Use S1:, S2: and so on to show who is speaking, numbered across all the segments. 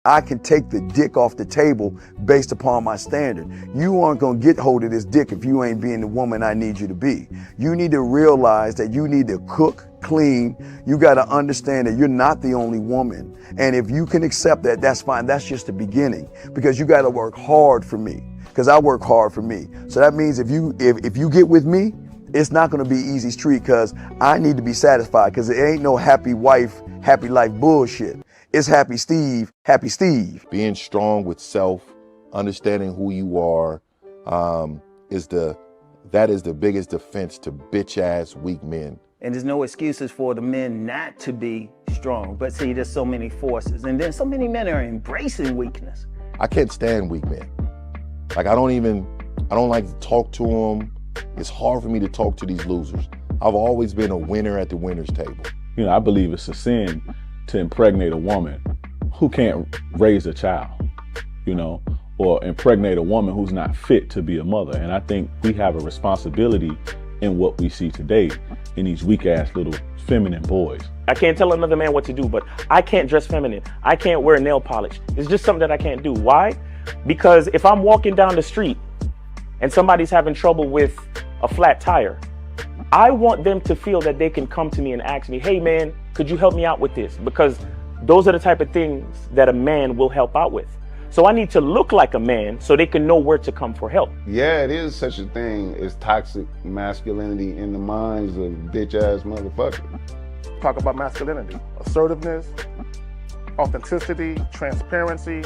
S1: I can take the dick off the table based upon my standard. You aren't gonna get hold of this dick if you ain't being the woman I need you to be. You need to realize that you need to cook, clean. You gotta understand that you're not the only woman. And if you can accept that, that's fine. That's just the beginning, because you gotta work hard for me, because I work hard for me. So that means if you get with me, it's not gonna be easy street, because I need to be satisfied, because it ain't no happy wife, happy life bullshit. It's happy Steve, happy Steve.
S2: Being strong with self, understanding who you are, that is the biggest defense to bitch ass weak men.
S3: And there's no excuses for the men not to be strong. But see, there's so many forces, and then so many men are embracing weakness.
S2: I can't stand weak men. Like I don't like to talk to them. It's hard for me to talk to these losers. I've always been a winner at the winner's table.
S4: You know, I believe it's a sin to impregnate a woman who can't raise a child, you know, or impregnate a woman who's not fit to be a mother. And I think we have a responsibility in what we see today in these weak ass little feminine boys.
S5: I can't tell another man what to do, but I can't dress feminine. I can't wear nail polish. It's just something that I can't do. Why? Because if I'm walking down the street and somebody's having trouble with a flat tire, I want them to feel that they can come to me and ask me, hey man, could you help me out with this? Because those are the type of things that a man will help out with. So I need to look like a man so they can know where to come for help.
S6: Yeah, it is such a thing as toxic masculinity in the minds of bitch ass motherfuckers.
S7: Talk about masculinity, assertiveness, authenticity, transparency.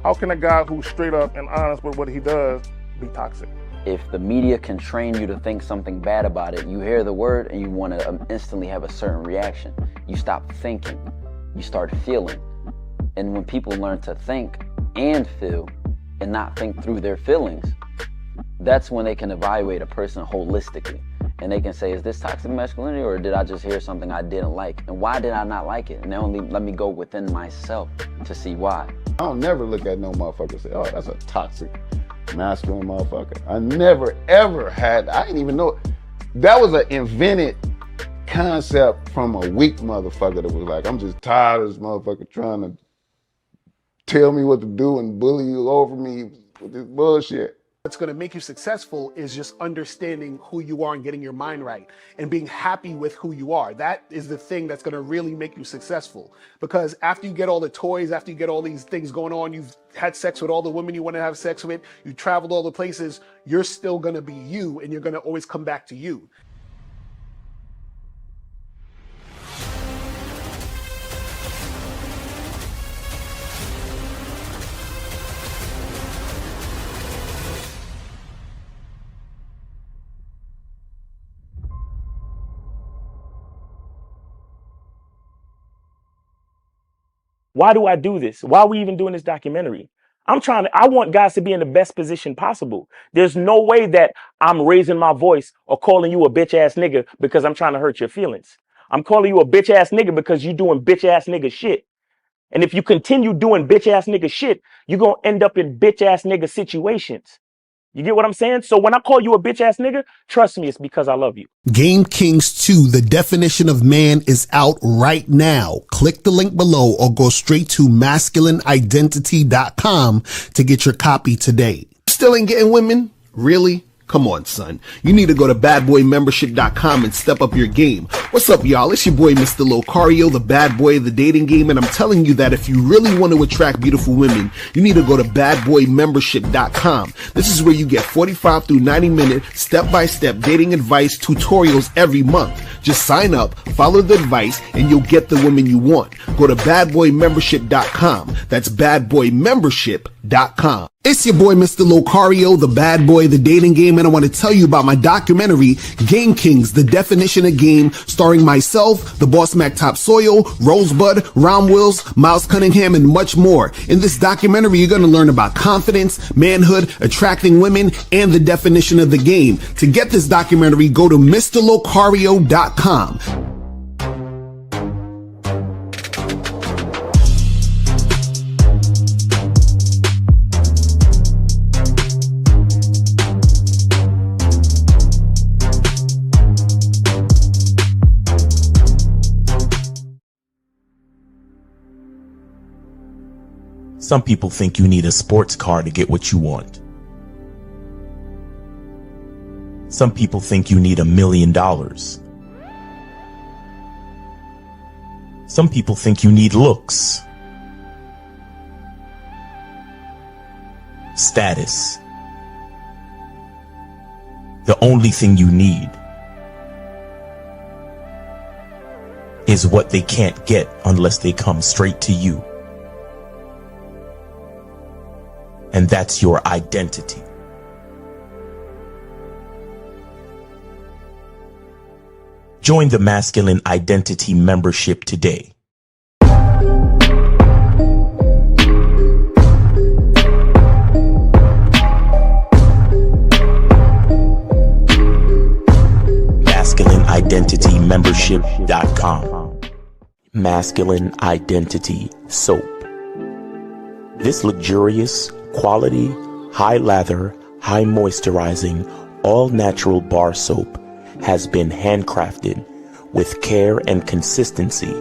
S7: How can a guy who's straight up and honest with what he does be toxic?
S8: If the media can train you to think something bad about it, you hear the word and you want to instantly have a certain reaction. You stop thinking, you start feeling. And when people learn to think and feel and not think through their feelings, that's when they can evaluate a person holistically. And they can say, is this toxic masculinity, or did I just hear something I didn't like? And why did I not like it? And they only let me go within myself to see why.
S6: I don't never look at no motherfucker and say, oh, that's a toxic masculine motherfucker. I never ever had, I didn't even know. That was an invented concept from a weak motherfucker that was like, I'm just tired of this motherfucker trying to tell me what to do and bully you over me with this bullshit.
S9: What's going to make you successful is just understanding who you are and getting your mind right and being happy with who you are. That is the thing that's going to really make you successful. Because after you get all the toys, after you get all these things going on, you've had sex with all the women you want to have sex with, you traveled all the places, you're still going to be you, and you're going to always come back to you.
S5: Why do I do this? Why are we even doing this documentary? I want guys to be in the best position possible. There's no way that I'm raising my voice or calling you a bitch ass nigga because I'm trying to hurt your feelings. I'm calling you a bitch ass nigga because you're doing bitch ass nigga shit. And if you continue doing bitch ass nigga shit, you're going to end up in bitch ass nigga situations. You get what I'm saying? So when I call you a bitch ass nigga, trust me, it's because I love you.
S10: Game Kings 2, the definition of man, is out right now. Click the link below or go straight to masculineidentity.com to get your copy today. Still ain't getting women? Really? Come on, son. You need to go to badboymembership.com and step up your game. What's up, y'all? It's your boy, Mr. Locario, the bad boy of the dating game, and I'm telling you that if you really want to attract beautiful women, you need to go to badboymembership.com. This is where you get 45 through 90-minute step-by-step dating advice tutorials every month. Just sign up, follow the advice, and you'll get the women you want. Go to badboymembership.com. That's badboymembership.com. It's your boy, Mr. Locario, the bad boy of the dating game, and I want to tell you about my documentary, Game Kings, the definition of game, starring myself, the Boss Mac Topsoil, Rosebud, Ron Wills, Miles Cunningham, and much more. In this documentary, you're going to learn about confidence, manhood, attracting women, and the definition of the game. To get this documentary, go to MrLocario.com.
S11: Some people think you need a sports car to get what you want. Some people think you need $1 million. Some people think you need looks, status. The only thing you need is what they can't get unless they come straight to you. And that's your identity. Join the Masculine Identity membership today. MasculineIdentityMembership.com. Masculine Identity Soap. This luxurious, quality, high lather, high moisturizing, all natural bar soap has been handcrafted with care and consistency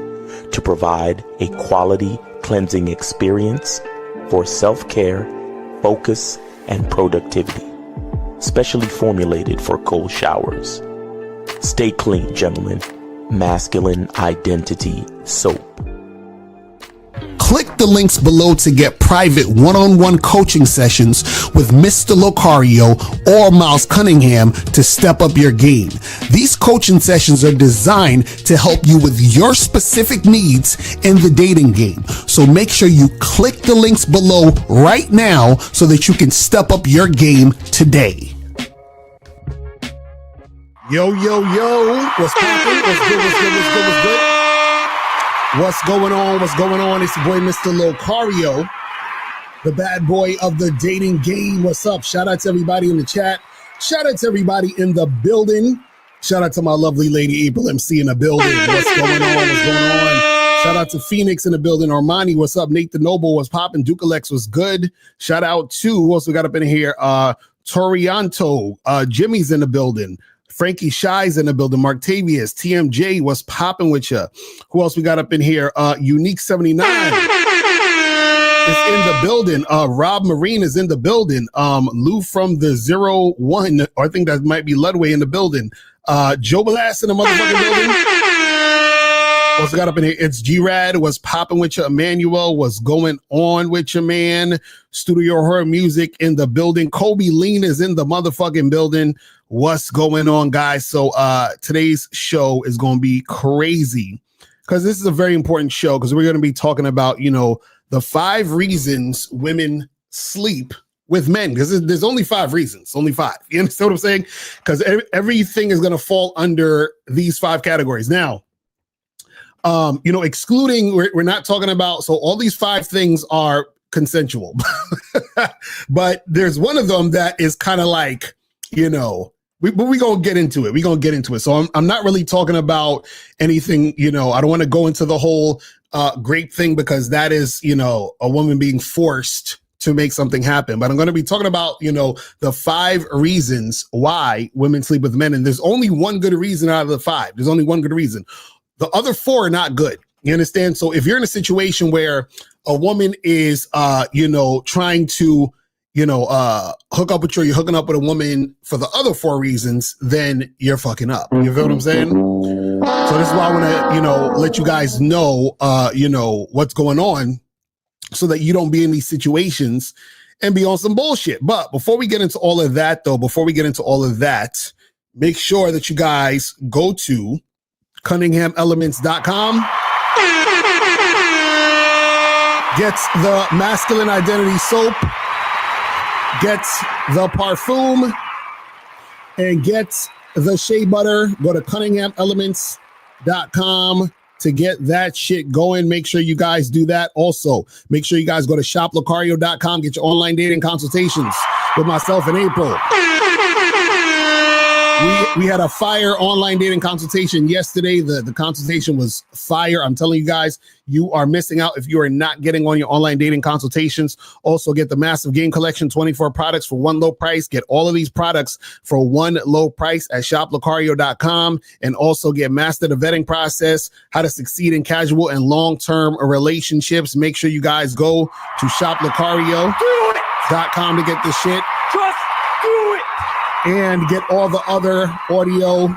S11: to provide a quality cleansing experience for self-care, focus, and productivity. Specially formulated for cold showers. Stay clean, gentlemen. Masculine Identity Soap.
S10: Click the links below to get private one-on-one coaching sessions with Mr. Locario or Miles Cunningham to step up your game. These coaching sessions are designed to help you with your specific needs in the dating game. So make sure you click the links below right now so that you can step up your game today. Yo, yo, yo. What's poppin'? What's good? What's good? What's good? What's good? What's going on? What's going on? It's your boy, Mr. Locario, the bad boy of the dating game. What's up? Shout out to everybody in the chat. Shout out to everybody in the building. Shout out to my lovely lady, April MC in the building. What's going on? What's going on? Shout out to Phoenix in the building. Armani, what's up? Nate the Noble, what's poppin'? Dukalex was good. Shout out to, who else we got up in here? Torianto, Jimmy's in the building. Frankie Shy's in the building. Marktavius, TMJ, what's popping with you? Who else we got up in here? Unique 79 is in the building. Rob Marine is in the building. Lou from the 01, or I think that might be Ludway in the building. Joe Balas in the motherfucking building. Also got up in here. It's G-Rad. What's popping with you? Emmanuel, what's going on with you, man? Studio Horror Music in the building. Kobe Lean is in the motherfucking building. What's going on, guys? So today's show is going to be crazy because this is a very important show because we're going to be talking about, you know, the 5 reasons women sleep with men, because there's only 5 reasons, only 5. You understand what I'm saying? Because everything is going to fall under these 5 categories. Now, you know, excluding, we're not talking about, so all these 5 things are consensual, but there's one of them that is kind of like, you know, we're going to get into it. We're going to get into it. So I'm not really talking about anything, you know, I don't want to go into the whole grape thing because that is, you know, a woman being forced to make something happen. But I'm going to be talking about, you know, the 5 reasons why women sleep with men. And there's only one good reason out of the 5. There's only one good reason. The other 4 are not good. You understand? So if you're in a situation where a woman is, you know, trying to, you know, hook up with you, you're hooking up with a woman for the other 4 reasons, then you're fucking up. You feel what I'm saying? So this is why I want to, you know, let you guys know, you know, what's going on so that you don't be in these situations and be on some bullshit. But before we get into all of that, make sure that you guys go to CunninghamElements.com. Get the Masculine Identity Soap. Get the Parfum. And get the Shea Butter. Go to CunninghamElements.com to get that shit going. Make sure you guys do that. Also, make sure you guys go to shoplocario.com. Get your online dating consultations with myself and April. We had a fire online dating consultation yesterday. The consultation was fire. I'm telling you guys, you are missing out if you are not getting on your online dating consultations. Also, get the massive game collection, 24 products for one low price. Get all of these products for one low price at shoplocario.com, and also get master the vetting process, how to succeed in casual and long-term relationships. Make sure you guys go to shoplocario.com to get this shit.
S5: Just do it.
S10: And get all the other audio/video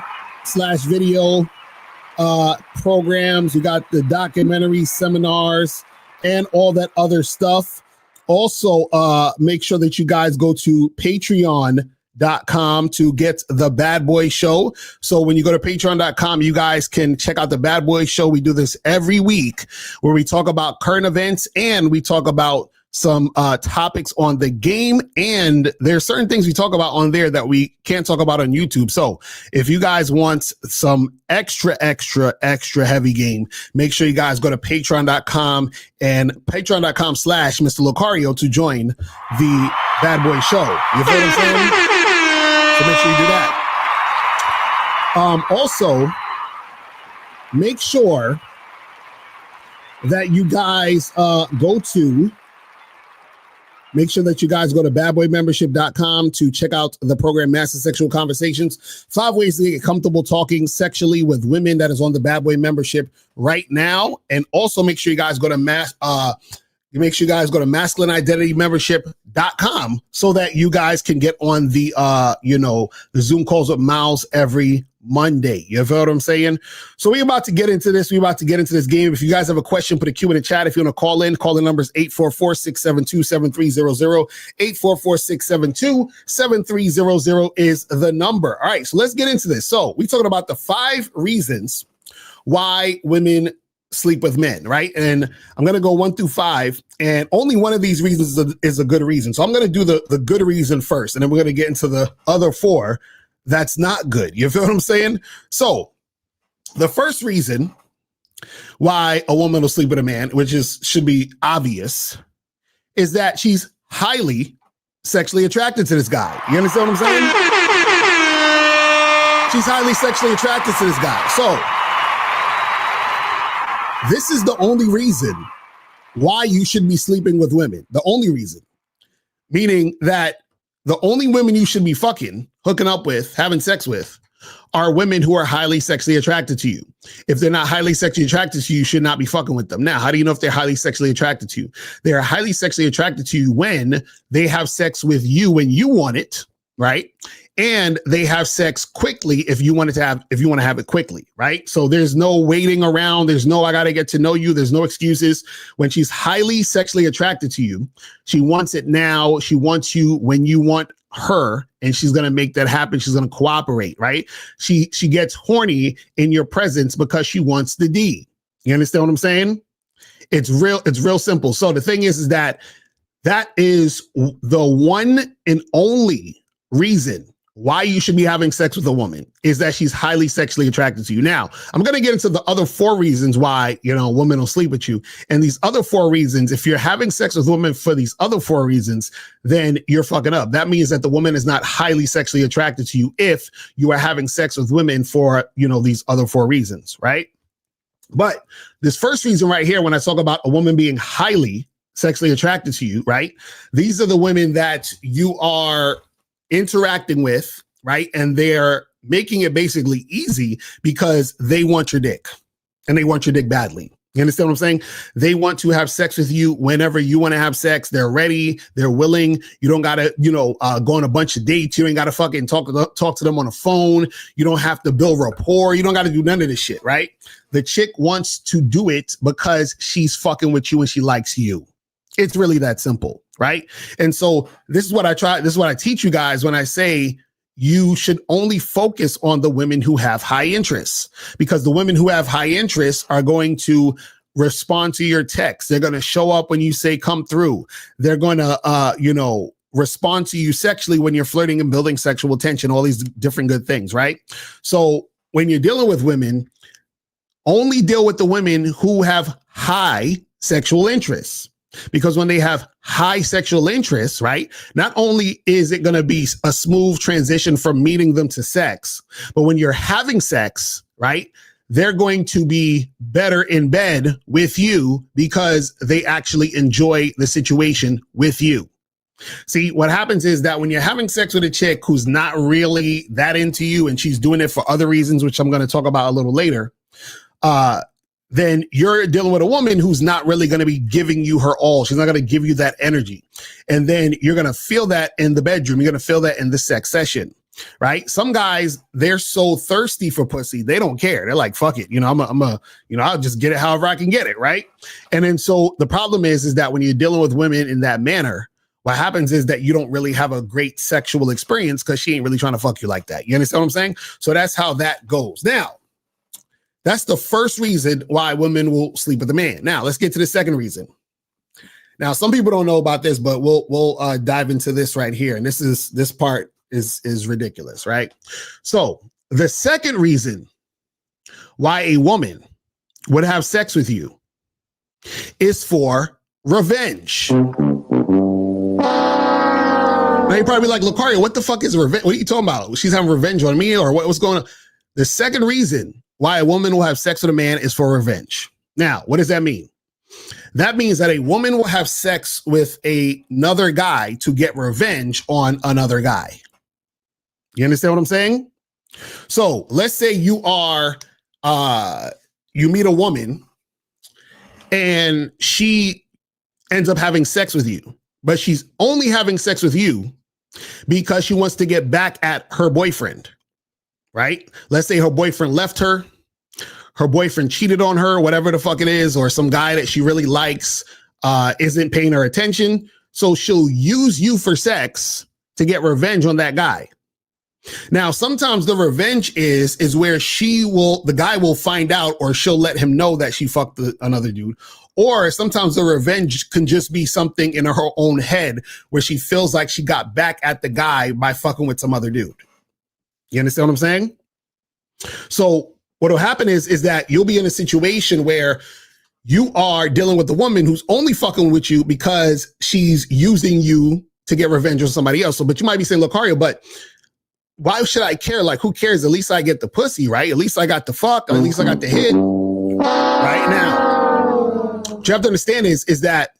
S10: programs. You got the documentaries, seminars, and all that other stuff. Also, make sure that you guys go to patreon.com to get the Bad Boy Show. So when you go to patreon.com, you guys can check out the Bad Boy Show. We do this every week where we talk about current events and we talk about some topics on the game, and there's certain things we talk about on there that we can't talk about on YouTube. So if you guys want some extra heavy game, make sure you guys go to patreon.com and patreon.com/Mr. Locario to join the Bad Boy Show. You feel what I'm saying? So make sure you do that. Also, make sure that you guys Make sure that you guys go to badboymembership.com to check out the program Master Sexual Conversations. 5 ways to get comfortable talking sexually with women. That is on the Bad Boy membership right now. And also make sure you guys go to masculineidentitymembership.com so that you guys can get on the the Zoom calls with Miles every Monday. You feel what I'm saying? So we're about to get into this. We're about to get into this game. If you guys have a question, put a Q in the chat. If you want to call in number is 844-672-7300. 844-672-7300 is the number. All right, so let's get into this. So we're talking about the 5 reasons why women sleep with men, right? And I'm going to go 1 through 5, and only one of these reasons is a good reason. So I'm going to do the good reason first, and then we're going to get into the other 4 that's not good. You feel what I'm saying? So the first reason why a woman will sleep with a man, which should be obvious, is that she's highly sexually attracted to this guy. You understand what I'm saying? She's highly sexually attracted to this guy. So this is the only reason why you should be sleeping with women. The only reason. Meaning that the only women you should be hooking up with, having sex with, are women who are highly sexually attracted to you. If they're not highly sexually attracted to you, you should not be fucking with them. Now, how do you know if they're highly sexually attracted to you? They are highly sexually attracted to you when they have sex with you when you want it, right? And they have sex quickly if you want to have it quickly, right? So there's no waiting around. There's no, I got to get to know you. There's no excuses. When she's highly sexually attracted to you, she wants it now. She wants you when you want her, and she's going to make that happen. She's going to cooperate, right? She gets horny in your presence because she wants the D. You understand what I'm saying? It's real simple. So the thing is that is the one and only reason why you should be having sex with a woman, is that she's highly sexually attracted to you. Now, I'm going to get into the other 4 reasons why, a woman will sleep with you. And these other 4 reasons, if you're having sex with a woman for these other 4 reasons, then you're fucking up. That means that the woman is not highly sexually attracted to you if you are having sex with women for, these other 4 reasons, right? But this first reason right here, when I talk about a woman being highly sexually attracted to you, right? These are the women that you are interacting with, right? And they're making it basically easy because they want your dick, and they want your dick badly. You understand what I'm saying? They want to have sex with you whenever you want to have sex. They're ready. They're willing. You don't got to, go on a bunch of dates. You ain't got to fucking talk to them on the phone. You don't have to build rapport. You don't got to do none of this shit, right? The chick wants to do it because she's fucking with you and she likes you. It's really that simple, right? And so this is what I teach you guys when I say you should only focus on the women who have high interests, because the women who have high interests are going to respond to your text. They're going to show up when you say come through. They're going to, respond to you sexually when you're flirting and building sexual tension, all these different good things, right? So when you're dealing with women, only deal with the women who have high sexual interests. Because when they have high sexual interest, right, not only is it going to be a smooth transition from meeting them to sex, but when you're having sex, right, they're going to be better in bed with you because they actually enjoy the situation with you. See, what happens is that when you're having sex with a chick who's not really that into you and she's doing it for other reasons, which I'm going to talk about a little later, then you're dealing with a woman who's not really going to be giving you her all. She's not going to give you that energy. And then you're going to feel that in the bedroom. You're going to feel that in the sex session, right? Some guys, they're so thirsty for pussy. They don't care. They're like, fuck it. I'll just get it however I can get it. Right. And then so the problem is that when you're dealing with women in that manner, what happens is that you don't really have a great sexual experience because she ain't really trying to fuck you like that. You understand what I'm saying? So that's how that goes. Now, that's the first reason why women will sleep with a man. Now, let's get to the second reason. Now, some people don't know about this, but we'll dive into this right here. And this part is ridiculous, right? So the second reason why a woman would have sex with you is for revenge. Now you're probably like, Locario, what the fuck is revenge? What are you talking about? She's having revenge on me or what's going on? The second reason why a woman will have sex with a man is for revenge. Now, what does that mean? That means that a woman will have sex with another guy to get revenge on another guy. You understand what I'm saying? So let's say you meet a woman and she ends up having sex with you, but she's only having sex with you because she wants to get back at her boyfriend, right? Let's say her boyfriend left her, her boyfriend cheated on her, whatever the fuck it is, or some guy that she really likes isn't paying her attention. So she'll use you for sex to get revenge on that guy. Now, sometimes the revenge is where the guy will find out, or she'll let him know that she fucked another dude. Or sometimes the revenge can just be something in her own head where she feels like she got back at the guy by fucking with some other dude. You understand what I'm saying? So what will happen is that you'll be in a situation where you are dealing with a woman who's only fucking with you because she's using you to get revenge on somebody else. So, but you might be saying, Locario, but why should I care? Like, who cares? At least I get the pussy, right? At least I got the fuck. At least I got the hit. Right now, what you have to understand is that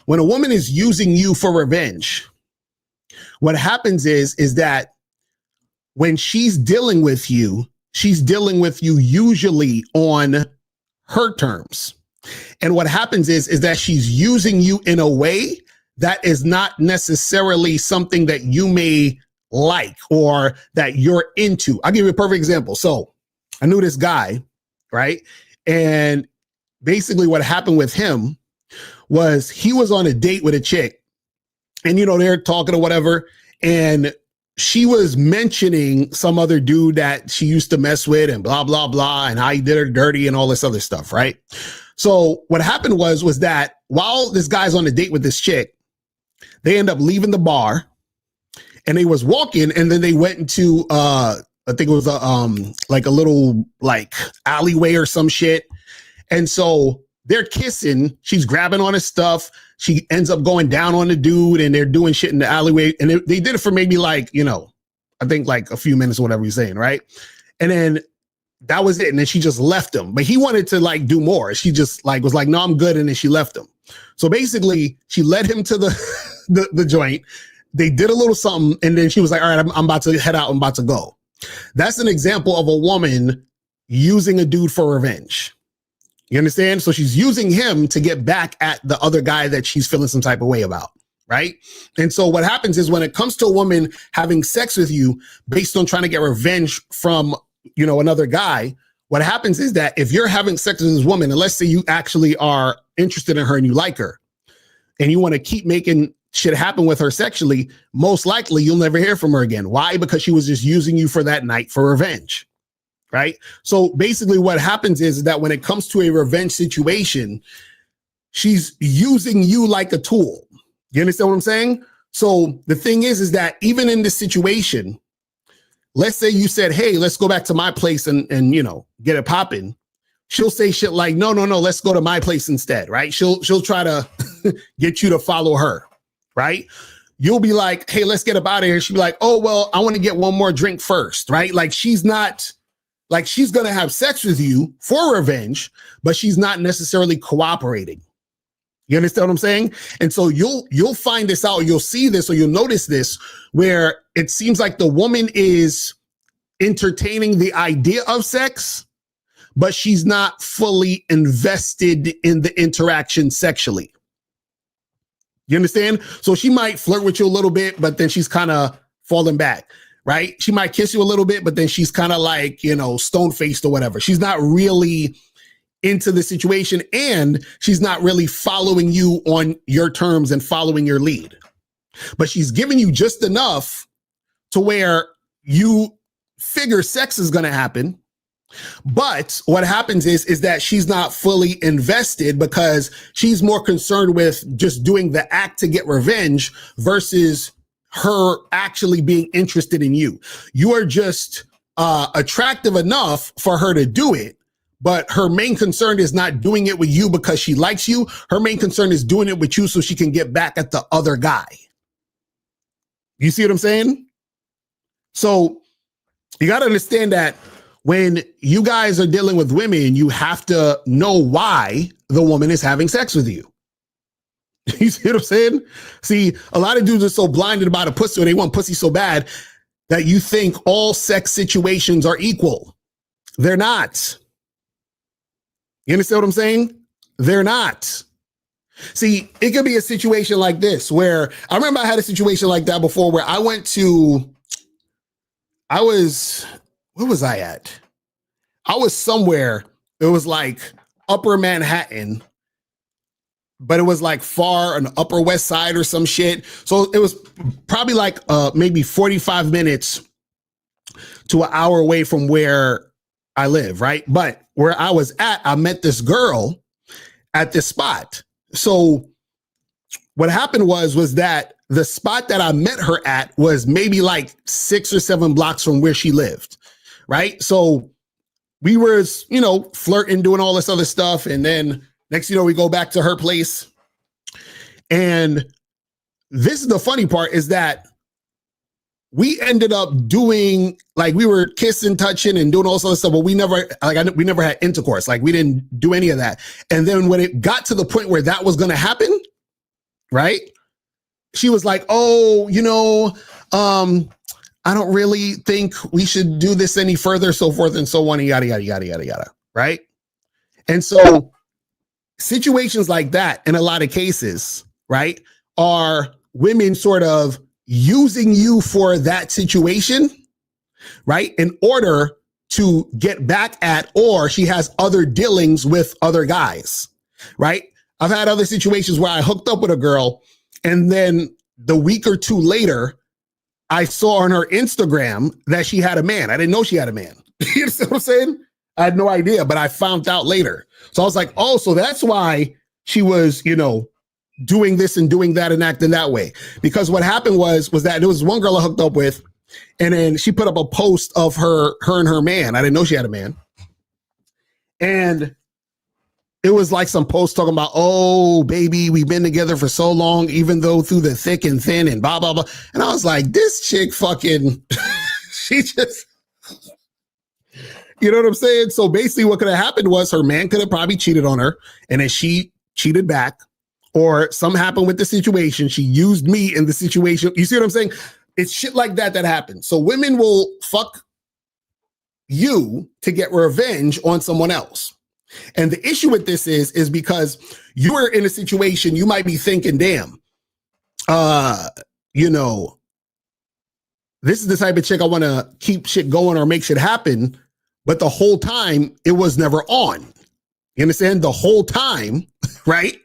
S10: when a woman is using you for revenge, what happens is that when she's dealing with you usually on her terms. And what happens is that she's using you in a way that is not necessarily something that you may like or that you're into. I'll give you a perfect example. So I knew this guy, right? And basically what happened with him was he was on a date with a chick and, they're talking or whatever. And she was mentioning some other dude that she used to mess with and blah, blah, blah, and how he did her dirty and all this other stuff, right? So what happened was that while this guy's on a date with this chick, they end up leaving the bar and they was walking and then they went into, I think it was like a little like alleyway or some shit. And so they're kissing, she's grabbing on his stuff. She ends up going down on the dude and they're doing shit in the alleyway. And they did it for maybe like, I think like a few minutes or whatever he's saying, right? And then that was it. And then she just left him. But he wanted to like do more. She just like was like, no, I'm good. And then she left him. So basically she led him to the joint. They did a little something. And then she was like, all right, I'm about to head out. I'm about to go. That's an example of a woman using a dude for revenge. You understand? So she's using him to get back at the other guy that she's feeling some type of way about, right? And so what happens is when it comes to a woman having sex with you based on trying to get revenge from, another guy, what happens is that if you're having sex with this woman, and let's say you actually are interested in her and you like her, and you want to keep making shit happen with her sexually, most likely you'll never hear from her again. Why? Because she was just using you for that night for revenge. Right. So basically what happens is that when it comes to a revenge situation, she's using you like a tool. You understand what I'm saying? So the thing is that even in this situation, let's say you said, hey, let's go back to my place and get it popping. she'll say shit like, no, let's go to my place instead, right? She'll try to get you to follow her, right? You'll be like, hey, let's get up out of here. She'll be like, oh, well, I want to get one more drink first, right? Like she's going to have sex with you for revenge, but she's not necessarily cooperating. You understand what I'm saying? And so you'll find this out, you'll see this, or you'll notice this, where it seems like the woman is entertaining the idea of sex, but she's not fully invested in the interaction sexually. You understand? So she might flirt with you a little bit, but then she's kind of falling back, right? She might kiss you a little bit, but then she's kind of like, stone-faced or whatever. She's not really into the situation, and she's not really following you on your terms and following your lead. But she's giving you just enough to where you figure sex is going to happen. But what happens is that she's not fully invested because she's more concerned with just doing the act to get revenge versus her actually being interested in you. You are just attractive enough for her to do it, but her main concern is not doing it with you because she likes you. Her main concern is doing it with you so she can get back at the other guy. You see what I'm saying? So you got to understand that when you guys are dealing with women, you have to know why the woman is having sex with you. You see what I'm saying? See, a lot of dudes are so blinded about a pussy, or they want pussy so bad that you think all sex situations are equal. They're not. You understand what I'm saying? They're not. See, it could be a situation like this where I remember I had a situation like that before where where was I at? I was somewhere. It was like Upper Manhattan, but it was like far on the Upper West Side or some shit. So it was probably like maybe 45 minutes to an hour away from where I live, right? But where I was at, I met this girl at this spot. So what happened was that the spot that I met her at was maybe like 6 or 7 blocks from where she lived, right? So we were, flirting, doing all this other stuff. And then next, we go back to her place. And this is the funny part, is that we ended up doing, like, we were kissing, touching, and doing all this other stuff, but we never had intercourse. Like, we didn't do any of that. And then when it got to the point where that was going to happen, right? She was like, oh, I don't really think we should do this any further, so forth and so on, and yada, yada, yada, yada, yada, right? And so situations like that, in a lot of cases, right, are women sort of using you for that situation, right, in order to get back at, or she has other dealings with other guys, right? I've had other situations where I hooked up with a girl, and then the week or two later, I saw on her Instagram that she had a man. I didn't know she had a man. You know what I'm saying? I had no idea, but I found out later. So I was like, oh, so that's why she was, doing this and doing that and acting that way. Because what happened was that there was one girl I hooked up with, and then she put up a post of her and her man. I didn't know she had a man. And it was like some post talking about, oh, baby, we've been together for so long, even though through the thick and thin and blah, blah, blah. And I was like, this chick fucking, she just, you know what I'm saying? So basically what could have happened was her man could have probably cheated on her, and then she cheated back, or something happened with the situation. She used me in the situation. You see what I'm saying? It's shit like that happens. So women will fuck you to get revenge on someone else. And the issue with this is because you are in a situation, you might be thinking, damn, this is the type of chick I want to keep shit going or make shit happen. But the whole time it was never on. You understand? The whole time, right?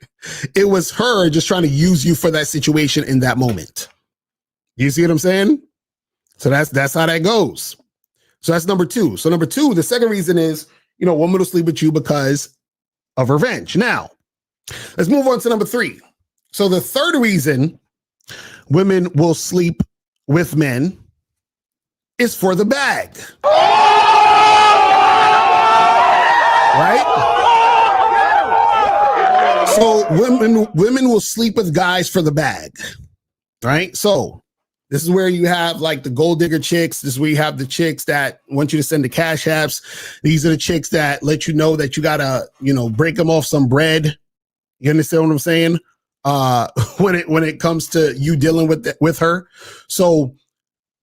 S10: It was her just trying to use you for that situation in that moment. You see what I'm saying? So that's how that goes. So that's number 2. So number 2, the second reason is, woman will sleep with you because of revenge. Now, let's move on to number 3. So the third reason women will sleep with men is for the bag. right? So women will sleep with guys for the bag, right? So this is where you have like the gold digger chicks. This is where you have the chicks that want you to send the cash apps. These are the chicks that let you know that you gotta, break them off some bread. You understand what I'm saying? When it comes to you dealing with her, so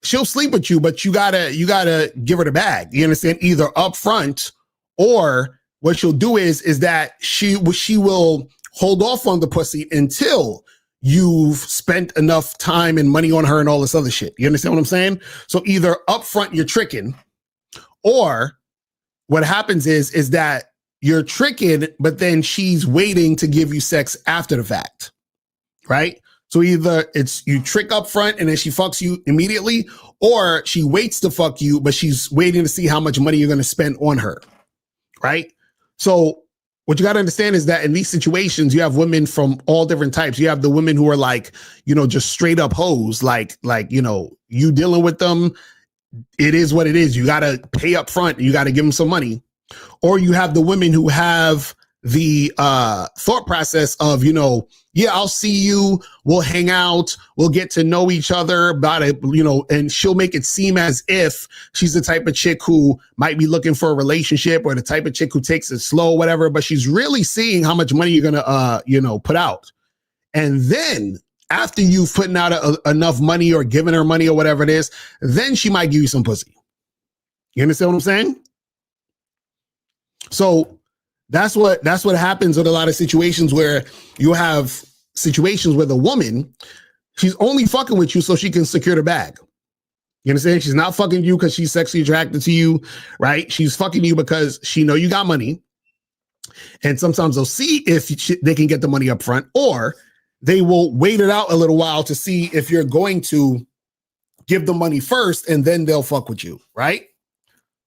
S10: she'll sleep with you, but you gotta give her the bag. You understand? Either up front, or what she'll do is that she will hold off on the pussy until you've spent enough time and money on her and all this other shit. You understand what I'm saying? So either up front you're tricking, or what happens is that you're tricking, but then she's waiting to give you sex after the fact, right? So either it's you trick up front and then she fucks you immediately, or she waits to fuck you, but she's waiting to see how much money you're going to spend on her, right? So what you got to understand is that in these situations, you have women from all different types. You have the women who are like, just straight up hoes, like, you dealing with them. It is what it is. You got to pay up front. You got to give them some money. Or you have the women who have the thought process of, yeah, I'll see you. We'll hang out. We'll get to know each other about it, and she'll make it seem as if she's the type of chick who might be looking for a relationship, or the type of chick who takes it slow, whatever, but she's really seeing how much money you're going to, put out. And then after you've put out enough money or given her money or whatever it is, then she might give you some pussy. You understand what I'm saying? So that's what happens with a lot of situations where you have situations where the woman, she's only fucking with you so she can secure the bag. You understand? She's not fucking you because she's sexually attracted to you, right? She's fucking you because she know you got money. And sometimes they'll see if they can get the money up front, or they will wait it out a little while to see if you're going to give the money first, and then they'll fuck with you, right?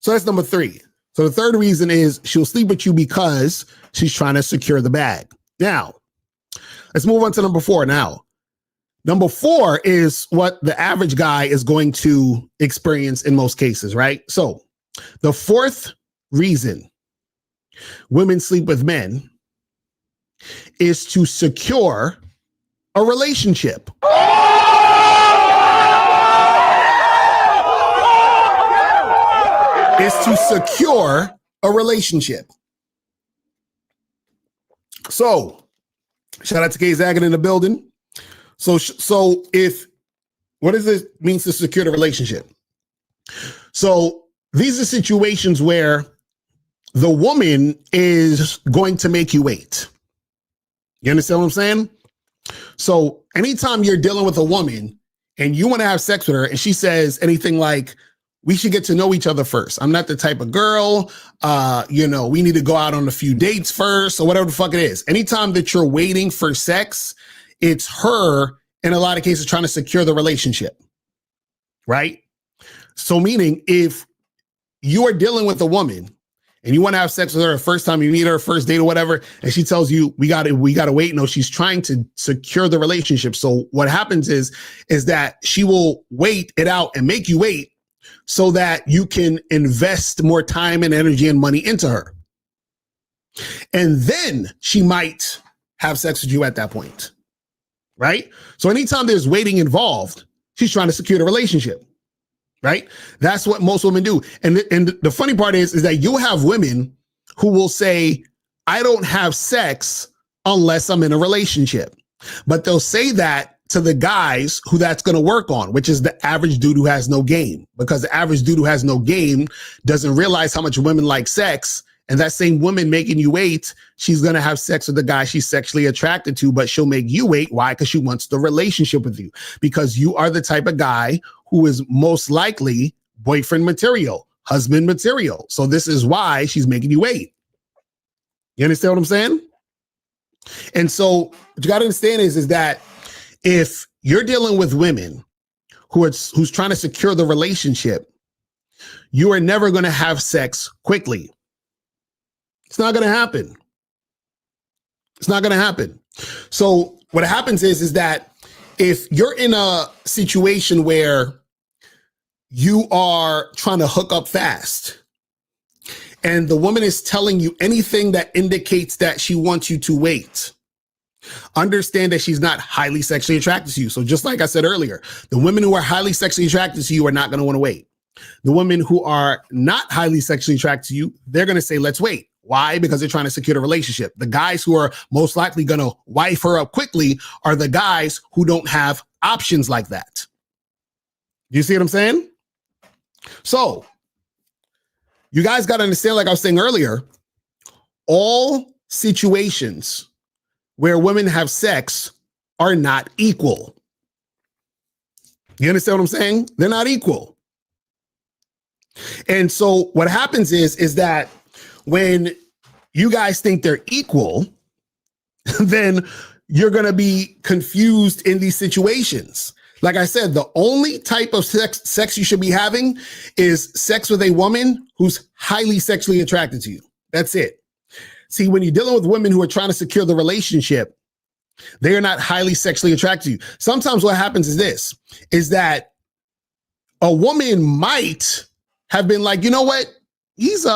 S10: So that's number 3. So the third reason is she'll sleep with you because she's trying to secure the bag. Now, let's move on to number 4 now. Number 4 is what the average guy is going to experience in most cases, right? So the 4th reason women sleep with men is to secure a relationship. Is to secure a relationship. So, shout out to K Zaggin in the building. So if, what does this mean to secure the relationship? So these are situations where the woman is going to make you wait. You understand what I'm saying? So anytime you're dealing with a woman and you want to have sex with her and she says anything like, we should get to know each other first. I'm not the type of girl, we need to go out on a few dates first, or whatever the fuck it is. Anytime that you're waiting for sex, it's her, in a lot of cases, trying to secure the relationship, right? So meaning if you are dealing with a woman and you want to have sex with her the first time you meet her, first date or whatever, and she tells you, we got to wait. No, she's trying to secure the relationship. So what happens is that she will wait it out and make you wait, so that you can invest more time and energy and money into her. And then she might have sex with you at that point, right? So anytime there's waiting involved, she's trying to secure the relationship, right? That's what most women do. And the funny part is that you'll have women who will say, I don't have sex unless I'm in a relationship. But they'll say that to the guys who that's going to work on, which is the average dude who has no game, because the average dude who has no game doesn't realize how much women like sex. And that same woman making you wait, she's going to have sex with the guy she's sexually attracted to, but she'll make you wait. Why? Because she wants the relationship with you, because you are the type of guy who is most likely boyfriend material, husband material. So this is why she's making you wait. You understand what I'm saying? And so what you got to understand is that if you're dealing with women who's trying to secure the relationship, you are never going to have sex quickly. It's not going to happen. It's not going to happen. So what happens is that if you're in a situation where you are trying to hook up fast and the woman is telling you anything that indicates that she wants you to wait, understand that she's not highly sexually attracted to you. So just like I said earlier, the women who are highly sexually attracted to you are not going to want to wait. The women who are not highly sexually attracted to you, they're going to say, let's wait. Why? Because they're trying to secure the relationship. The guys who are most likely going to wife her up quickly are the guys who don't have options like that. Do you see what I'm saying? So you guys got to understand, like I was saying earlier, all situations where women have sex are not equal. You understand what I'm saying? They're not equal. And so what happens is that when you guys think they're equal, then you're going to be confused in these situations. Like I said, the only type of sex you should be having is sex with a woman who's highly sexually attracted to you. That's it. See, when you're dealing with women who are trying to secure the relationship, they are not highly sexually attracted to you. Sometimes what happens is this, is that a woman might have been like, you know what? He's,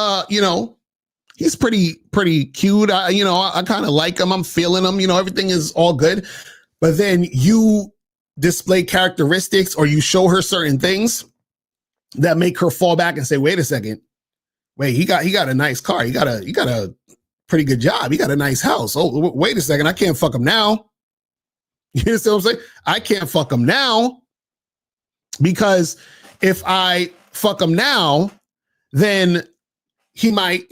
S10: he's pretty cute. I kind of like him. I'm feeling him. Everything is all good. But then you display characteristics or you show her certain things that make her fall back and say, wait a second. Wait, he got a nice car. He got a pretty good job. He got a nice house. Oh, wait a second. I can't fuck him now. You understand what I'm saying? I can't fuck him now because if I fuck him now, then he might,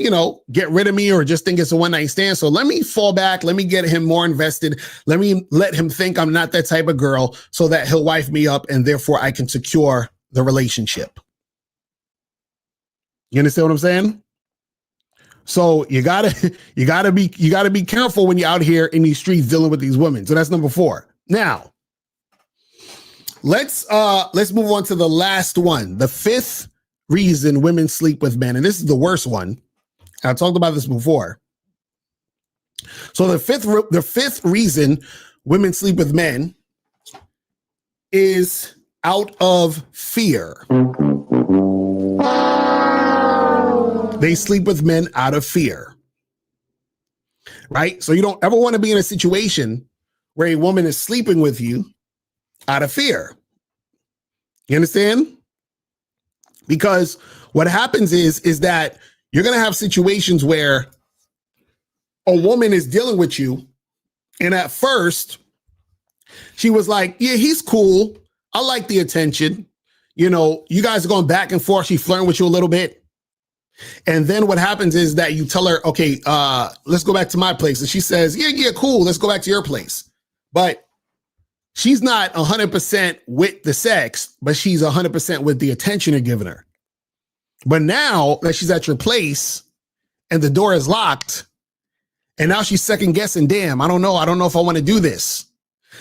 S10: get rid of me or just think it's a one-night stand. So let me fall back. Let me get him more invested. Let me let him think I'm not that type of girl so that he'll wife me up and therefore I can secure the relationship. You understand what I'm saying? So you gotta be careful when you're out here in these streets dealing with these women. So that's number 4. Now, let's move on to the last one. The 5th reason women sleep with men, and this is the worst one. I talked about this before. So the fifth reason women sleep with men is out of fear. They sleep with men out of fear, right? So you don't ever want to be in a situation where a woman is sleeping with you out of fear. You understand? Because what happens is that you're going to have situations where a woman is dealing with you, and at first she was like, yeah, he's cool. I like the attention. You guys are going back and forth. She's flirting with you a little bit. And then what happens is that you tell her, okay, let's go back to my place. And she says, yeah, cool. Let's go back to your place. But she's not 100% with the sex, but she's 100% with the attention you're giving her. But now that she's at your place and the door is locked, and now she's second guessing, damn, I don't know if I want to do this.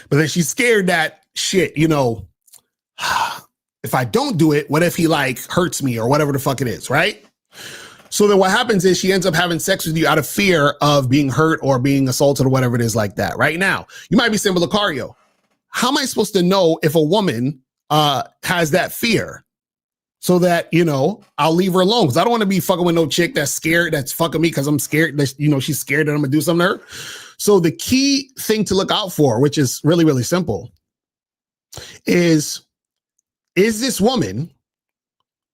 S10: But then she's scared that shit, if I don't do it, what if he hurts me or whatever the fuck it is, right? So then what happens is she ends up having sex with you out of fear of being hurt or being assaulted or whatever it is like that. Right now, you might be saying, Locario, how am I supposed to know if a woman has that fear so that, I'll leave her alone? Because I don't want to be fucking with no chick that's scared, that's fucking me because I'm scared that, she's scared that I'm going to do something to her. So the key thing to look out for, which is really, really simple, is this woman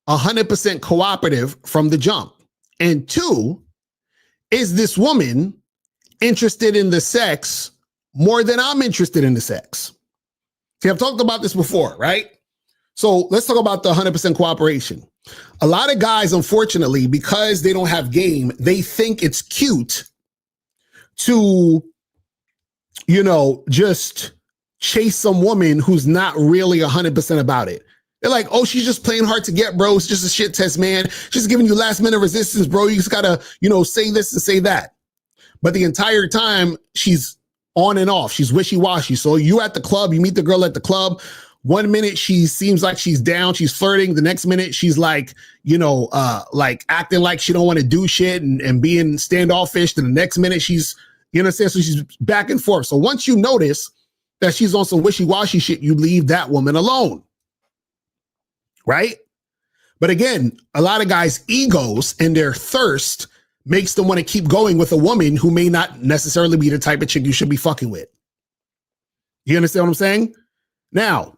S10: 100% cooperative from the jump? And 2, is this woman interested in the sex more than I'm interested in the sex? See, I've talked about this before, right? So let's talk about the 100% cooperation. A lot of guys, unfortunately, because they don't have game, they think it's cute to, just chase some woman who's not really 100% about it. They're like, oh, she's just playing hard to get, bro. It's just a shit test, man. She's giving you last minute resistance, bro. You just gotta, say this and say that. But the entire time she's on and off. She's wishy-washy. So you at the club, you meet the girl at the club. 1 minute she seems like she's down, she's flirting. The next minute she's like, acting like she don't want to do shit and being standoffish. And the next minute she's, so she's back and forth. So once you notice that she's on some wishy-washy shit, you leave that woman alone. Right? But again, a lot of guys' egos and their thirst makes them want to keep going with a woman who may not necessarily be the type of chick you should be fucking with. You understand what I'm saying? Now,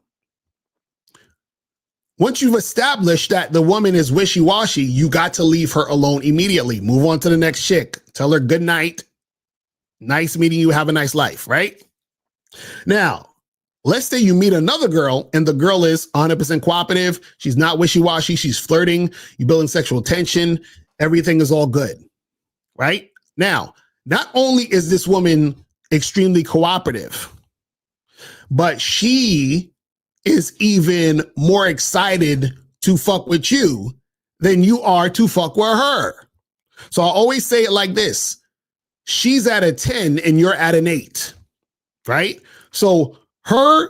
S10: once you've established that the woman is wishy-washy, you got to leave her alone immediately. Move on to the next chick. Tell her good night. Nice meeting you. Have a nice life, right? Now, let's say you meet another girl and the girl is 100% cooperative. She's not wishy-washy. She's flirting. You're building sexual tension. Everything is all good, right? Now, not only is this woman extremely cooperative, but she is even more excited to fuck with you than you are to fuck with her. So I always say it like this. She's at a 10 and you're at an 8, right? So her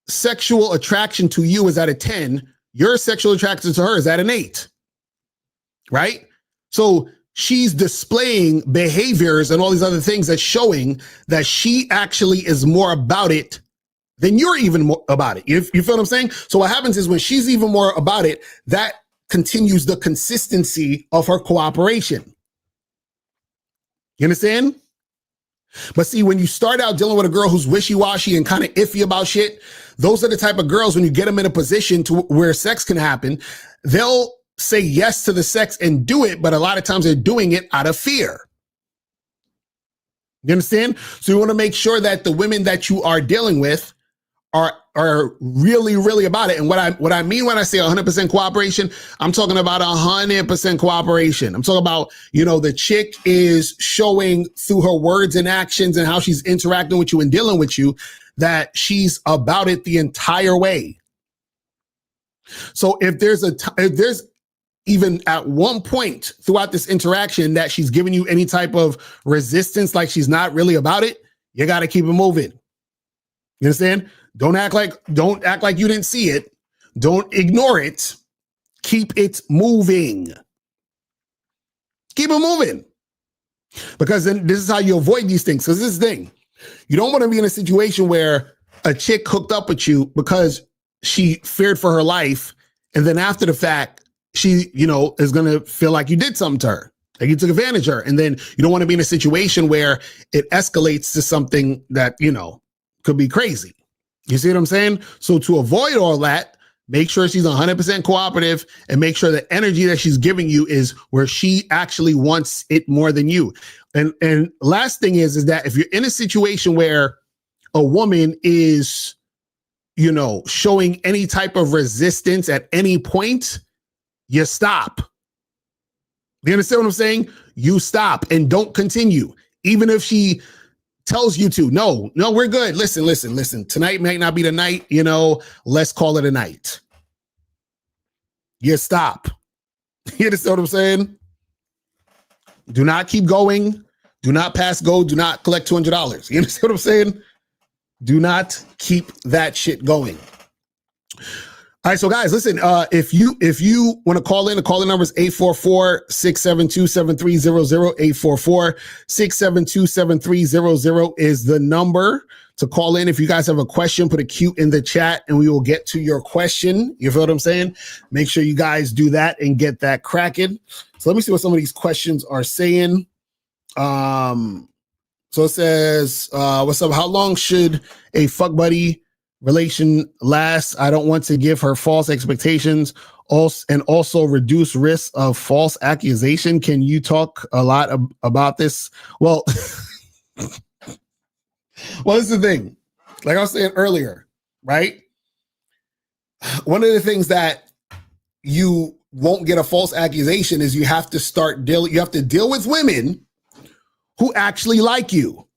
S10: sexual attraction to you is at a 10. Your sexual attraction to her is at an 8, right? So she's displaying behaviors and all these other things that's showing that she actually is more about it than you're even more about it. You feel what I'm saying? So what happens is when she's even more about it, that continues the consistency of her cooperation. You understand? But see, when you start out dealing with a girl who's wishy-washy and kind of iffy about shit, those are the type of girls, when you get them in a position to where sex can happen, they'll say yes to the sex and do it, but a lot of times they're doing it out of fear. You understand? So you want to make sure that the women that you are dealing with are really, really about it. And what I mean when I say 100% cooperation, I'm talking about 100% cooperation. I'm talking about, the chick is showing through her words and actions and how she's interacting with you and dealing with you that she's about it the entire way. So if there's even at one point throughout this interaction that she's giving you any type of resistance, like she's not really about it, you got to keep it moving. You understand? Don't act like you didn't see it. Don't ignore it. Keep it moving. Keep it moving. Because then this is how you avoid these things. Because this is the thing. You don't want to be in a situation where a chick hooked up with you because she feared for her life. And then after the fact, she, is going to feel like you did something to her. Like you took advantage of her. And then you don't want to be in a situation where it escalates to something that, could be crazy. You see what I'm saying? So to avoid all that, make sure she's 100% cooperative and make sure the energy that she's giving you is where she actually wants it more than you. And last thing is that if you're in a situation where a woman is, showing any type of resistance at any point, you stop. You understand what I'm saying? You stop and don't continue. Even if she tells you to, no, we're good. Listen. Tonight might not be the night, let's call it a night. You stop. You understand what I'm saying? Do not keep going. Do not pass go. Do not collect $200. You understand what I'm saying? Do not keep that shit going. All right, so guys, listen, if you want to call in, the call-in number is 844-672-7300, 844-672-7300 is the number to call in. If you guys have a question, put a Q in the chat and we will get to your question. You feel what I'm saying? Make sure you guys do that and get that cracking. So let me see what some of these questions are saying. So it says, what's up? How long should a fuck buddy relation last? I don't want to give her false expectations and also reduce risk of false accusation. Can you talk a lot about this? Well, this is the thing. Like I was saying earlier, right? One of the things that you won't get a false accusation is you have to deal with women who actually like you.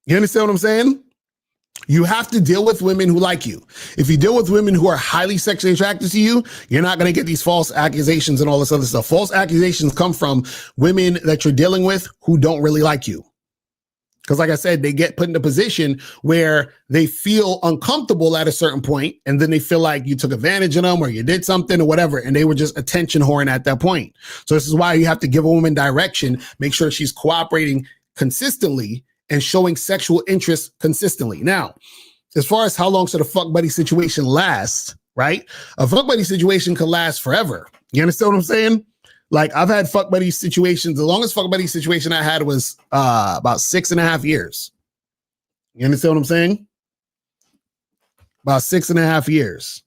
S10: You understand what I'm saying? You have to deal with women who like you. If you deal with women who are highly sexually attracted to you, you're not going to get these false accusations and all this other stuff. False accusations come from women that you're dealing with who don't really like you. Because like I said, they get put in a position where they feel uncomfortable at a certain point, and then they feel like you took advantage of them or you did something or whatever, and they were just attention whoring at that point. So this is why you have to give a woman direction, make sure she's cooperating consistently and showing sexual interest consistently. Now, as far as how long should a fuck buddy situation last, right? A fuck buddy situation could last forever. You understand what I'm saying? Like I've had fuck buddy situations. The longest fuck buddy situation I had was about 6.5 years. You understand what I'm saying? About 6.5 years.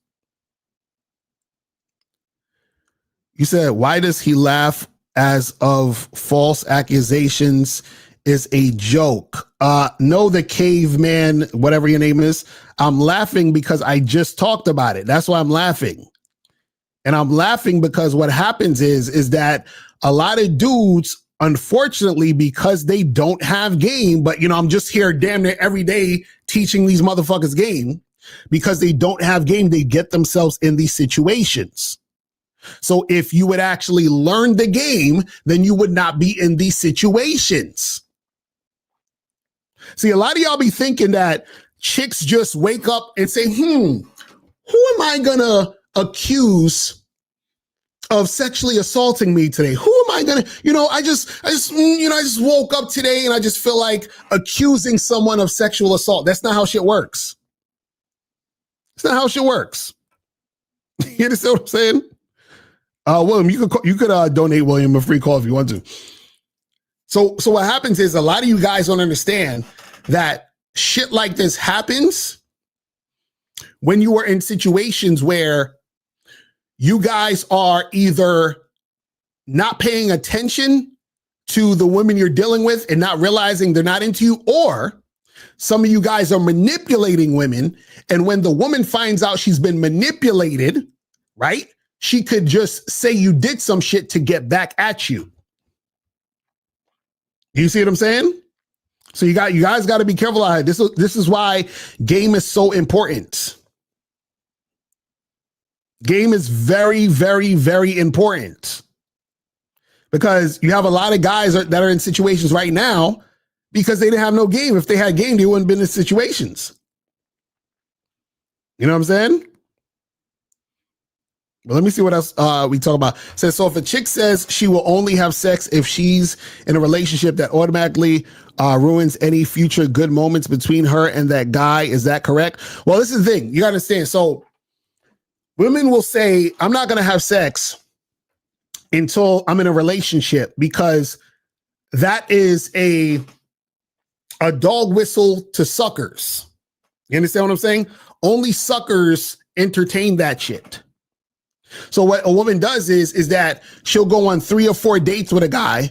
S10: You said, why does he laugh as of false accusations is a joke? No, the caveman, whatever your name is. I'm laughing because I just talked about it. That's why I'm laughing. And I'm laughing because what happens is that a lot of dudes, unfortunately, because they don't have game, but I'm just here damn near every day teaching these motherfuckers game. Because they don't have game, they get themselves in these situations. So if you would actually learn the game, then you would not be in these situations. See, a lot of y'all be thinking that chicks just wake up and say, who am I gonna accuse of sexually assaulting me today? Who am I gonna, I just woke up today and I just feel like accusing someone of sexual assault. That's not how shit works. It's not how shit works. You understand what I'm saying? William, you could donate William a free call if you want to. So what happens is a lot of you guys don't understand that shit like this happens when you are in situations where you guys are either not paying attention to the women you're dealing with and not realizing they're not into you, or some of you guys are manipulating women. And when the woman finds out she's been manipulated, right? She could just say you did some shit to get back at you. Do you see what I'm saying? So you guys got to be careful out here. This is why game is so important. Game is very, very, very important. Because you have a lot of guys that are in situations right now because they didn't have no game. If they had game, they wouldn't have been in situations. You know what I'm saying? Well, let me see what else we talk about. It says, so if a chick says she will only have sex if she's in a relationship, that automatically ruins any future good moments between her and that guy. Is that correct? Well, this is the thing. You got to understand. So women will say, I'm not going to have sex until I'm in a relationship, because that is a dog whistle to suckers. You understand what I'm saying? Only suckers entertain that shit. So what a woman does is that she'll go on 3 or 4 dates with a guy,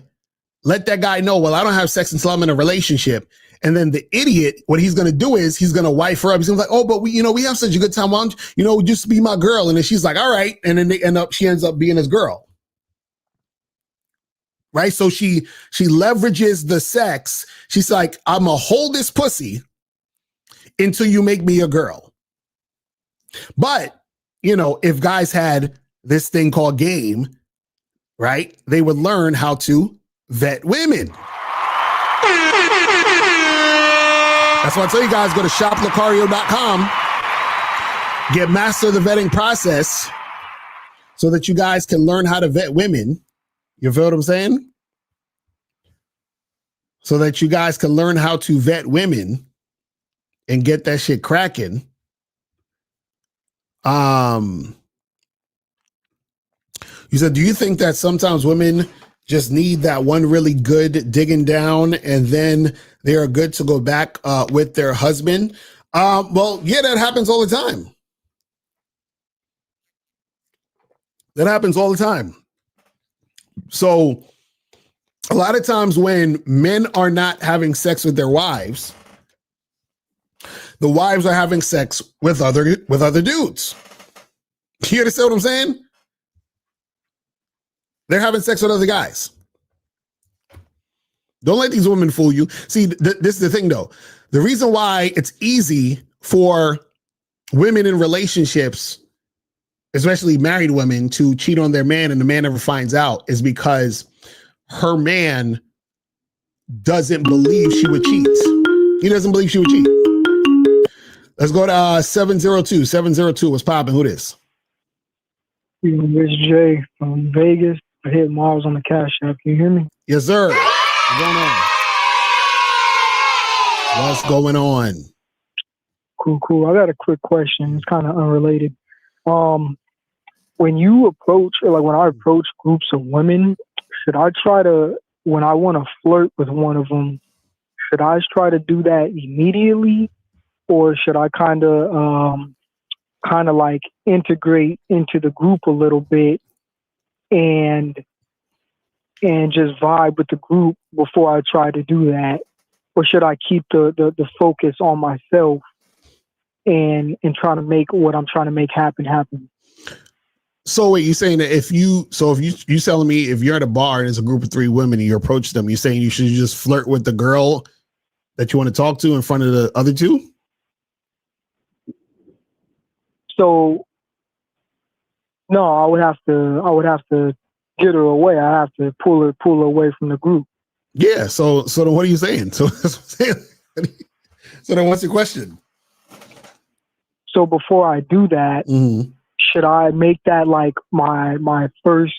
S10: let that guy know, well, I don't have sex until I'm in a relationship. And then the idiot, what he's going to do is he's going to wife her up. He's going to be like, oh, but we have such a good time. Why don't just be my girl. And then she's like, all right. And then she ends up being his girl. Right. So she leverages the sex. She's like, I'm going to hold this pussy until you make me a girl. But if guys had this thing called game, right, they would learn how to vet women. That's why I tell you guys, go to shoplocario.com, get master the vetting process so that you guys can learn how to vet women. You feel what I'm saying? So that you guys can learn how to vet women and get that shit cracking. You said, do you think that sometimes women just need that one really good digging down and then they are good to go back with their husband? Well, yeah, that happens all the time. That happens all the time. So a lot of times when men are not having sex with their wives, the wives are having sex with other dudes. You understand what I'm saying? They're having sex with other guys. Don't let these women fool you. See, this is the thing, though. The reason why it's easy for women in relationships, especially married women, to cheat on their man and the man never finds out is because her man doesn't believe she would cheat. He doesn't believe she would cheat. Let's go to 702. 702, what's popping? Who this?
S12: It's Jay from Vegas. I hit Mars on the Cash App. Can you hear me?
S10: Yes, sir. What's going on? What's going on?
S12: Cool. I got a quick question. It's kind of unrelated. When you approach, like when I approach groups of women, should I try to, when I want to flirt with one of them, should I try to do that immediately, or should I kind of like integrate into the group a little bit and just vibe with the group before I try to do that? Or should I keep the focus on myself and try to make what I'm trying to make happen?
S10: So wait, you saying that if you telling me if you're at a bar and there's a group of 3 women and you approach them, you're saying you should just flirt with the girl that you want to talk to in front of the other 2?
S12: So no, I would have to get her away. I have to pull her away from the group.
S10: Yeah. So then what are you saying? So then what's your question?
S12: So before I do that, should I make that like my first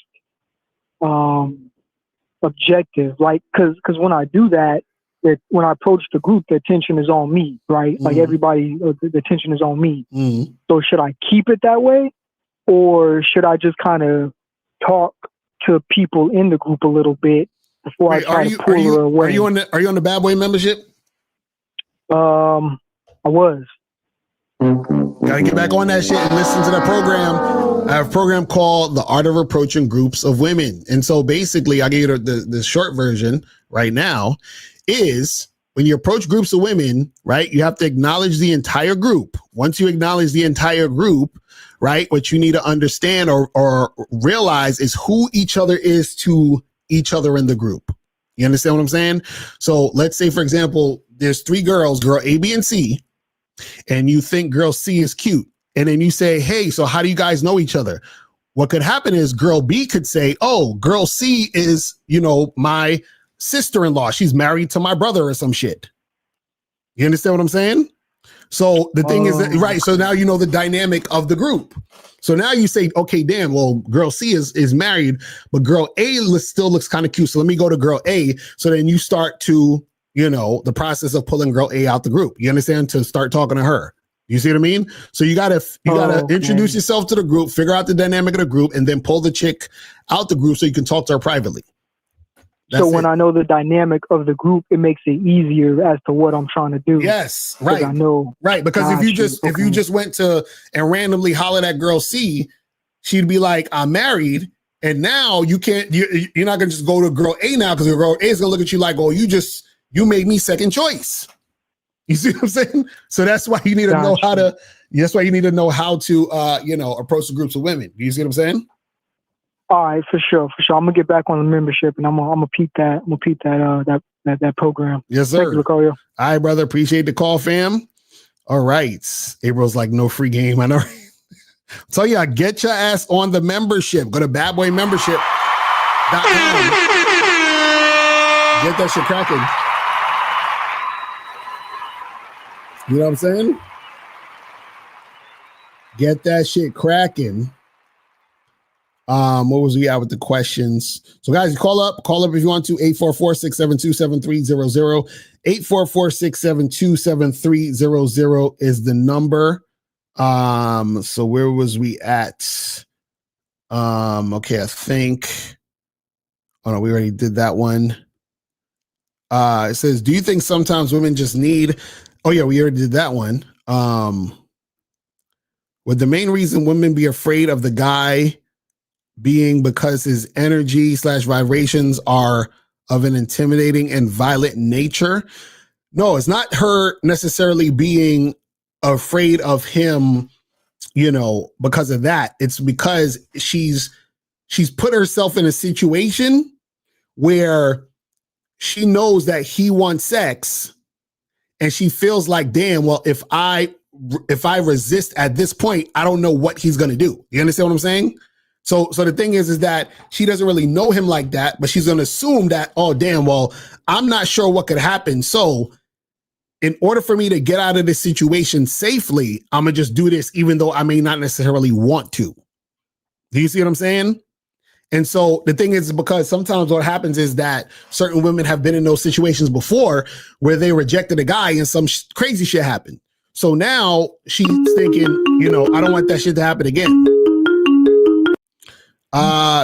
S12: objective? Like, cause when I do that, when I approach the group, the attention is on me, right? Like everybody, the attention is on me. So should I keep it that way, or should I just kind of talk to people in the group a little bit before I try to pull her away?
S10: Are you on the Bad Boy membership?
S12: I was.
S10: Gotta get back on that shit and listen to that program. I have a program called The Art of Approaching Groups of Women. And so basically, I gave you the short version right now is when you approach groups of women, right, you have to acknowledge the entire group. Once you acknowledge the entire group, right, what you need to understand or realize is who each other is to each other in the group. You understand what I'm saying? So let's say, for example, there's 3 girls, girl A, B, and C, and you think girl C is cute. And then you say, hey, so how do you guys know each other? What could happen is girl B could say, oh, girl C is, my sister-in-law. She's married to my brother or some shit. You understand what I'm saying? So the thing is that, right. So now you know the dynamic of the group. So now you say, okay, damn, well, girl C is married, but girl A still looks kind of cute. So let me go to girl A. So then you start to, the process of pulling girl A out the group. You understand? To start talking to her. You see what I mean? So you gotta introduce yourself to the group, figure out the dynamic of the group, and then pull the chick out the group so you can talk to her privately.
S12: So when I know the dynamic of the group, it makes it easier as to what I'm trying to do.
S10: Yes, right.
S12: I know,
S10: right? Because if you just went to and randomly hollered at girl C, she'd be like, "I'm married," and now you can't. You're not gonna just go to girl A now because girl A is gonna look at you like, "Oh, you made me second choice." You see what I'm saying? So that's why you need to know how to. That's why you need to know how to, approach the groups of women. You see what I'm saying?
S12: All right, for sure. I'm gonna get back on the membership, and I'm gonna peep that program.
S10: Yes, sir.
S12: Thank you, Locario.
S10: All right, brother. Appreciate the call, fam. All right, April's like no free game. I know. So yeah, get your ass on the membership. Go to badboymembership.com. Get that shit cracking. You know what I'm saying? Get that shit cracking. What was we at with the questions? So guys, call up if you want to. 844-672-7300. 844-672-7300 is the number. So where was we at? Okay, I think. Oh no, we already did that one. It says, do you think sometimes women just need? Oh yeah, we already did that one. Would the main reason women be afraid of the guy being because his energy / vibrations are of an intimidating and violent nature? No, it's not her necessarily being afraid of him, because of that. It's because she's put herself in a situation where she knows that he wants sex and she feels like, damn, well, if I resist at this point, I don't know what he's going to do. You understand what I'm saying? So the thing is that she doesn't really know him like that, but she's going to assume that, oh, damn, well, I'm not sure what could happen. So in order for me to get out of this situation safely, I'm going to just do this, even though I may not necessarily want to. Do you see what I'm saying? And so the thing is, because sometimes what happens is that certain women have been in those situations before where they rejected a guy and some crazy shit happened. So now she's thinking, you know, I don't want that shit to happen again.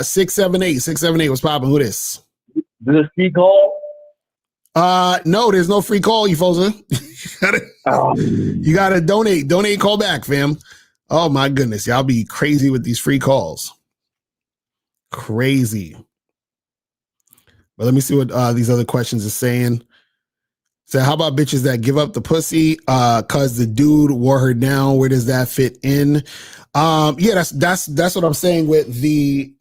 S10: 678 was popping. Who this?
S13: This free call?
S10: No, there's no free call, you folks. You gotta donate, call back, fam. Oh my goodness, y'all be crazy with these free calls. Crazy. But let me see what these other questions are saying. So how about bitches that give up the pussy cause the dude wore her down? Where does that fit in? Yeah, that's what I'm saying with the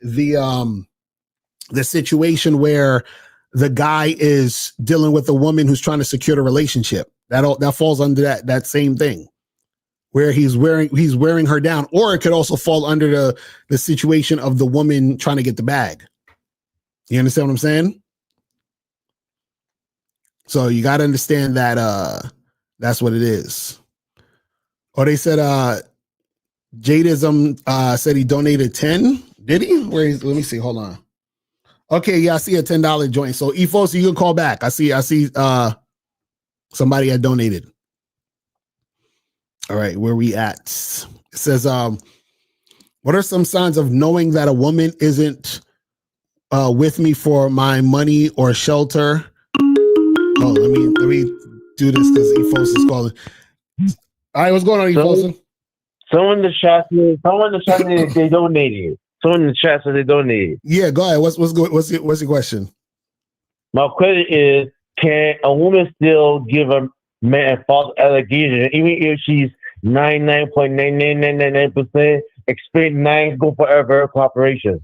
S10: situation where the guy is dealing with a woman who's trying to secure the relationship. That falls under that same thing, where he's wearing her down, or it could also fall under the situation of the woman trying to get the bag. You understand what I'm saying? So you got to understand that that's what it is. Or they said Jadism said he donated 10. Did he? Let me see. Hold on. Okay, yeah, I see a $10 joint. So Efos, you can call back. I see somebody had donated. All right, where we at? It says, what are some signs of knowing that a woman isn't with me for my money or shelter? Oh, let me do this because Efos is calling. All right, what's going on, Efos?
S13: Someone in the chat said they donated. Someone in the chat said they donated.
S10: Yeah, go ahead. What's your question?
S13: My question is, can a woman still give a man false allegation, even if she's 99.99999% expect 9 go forever cooperative?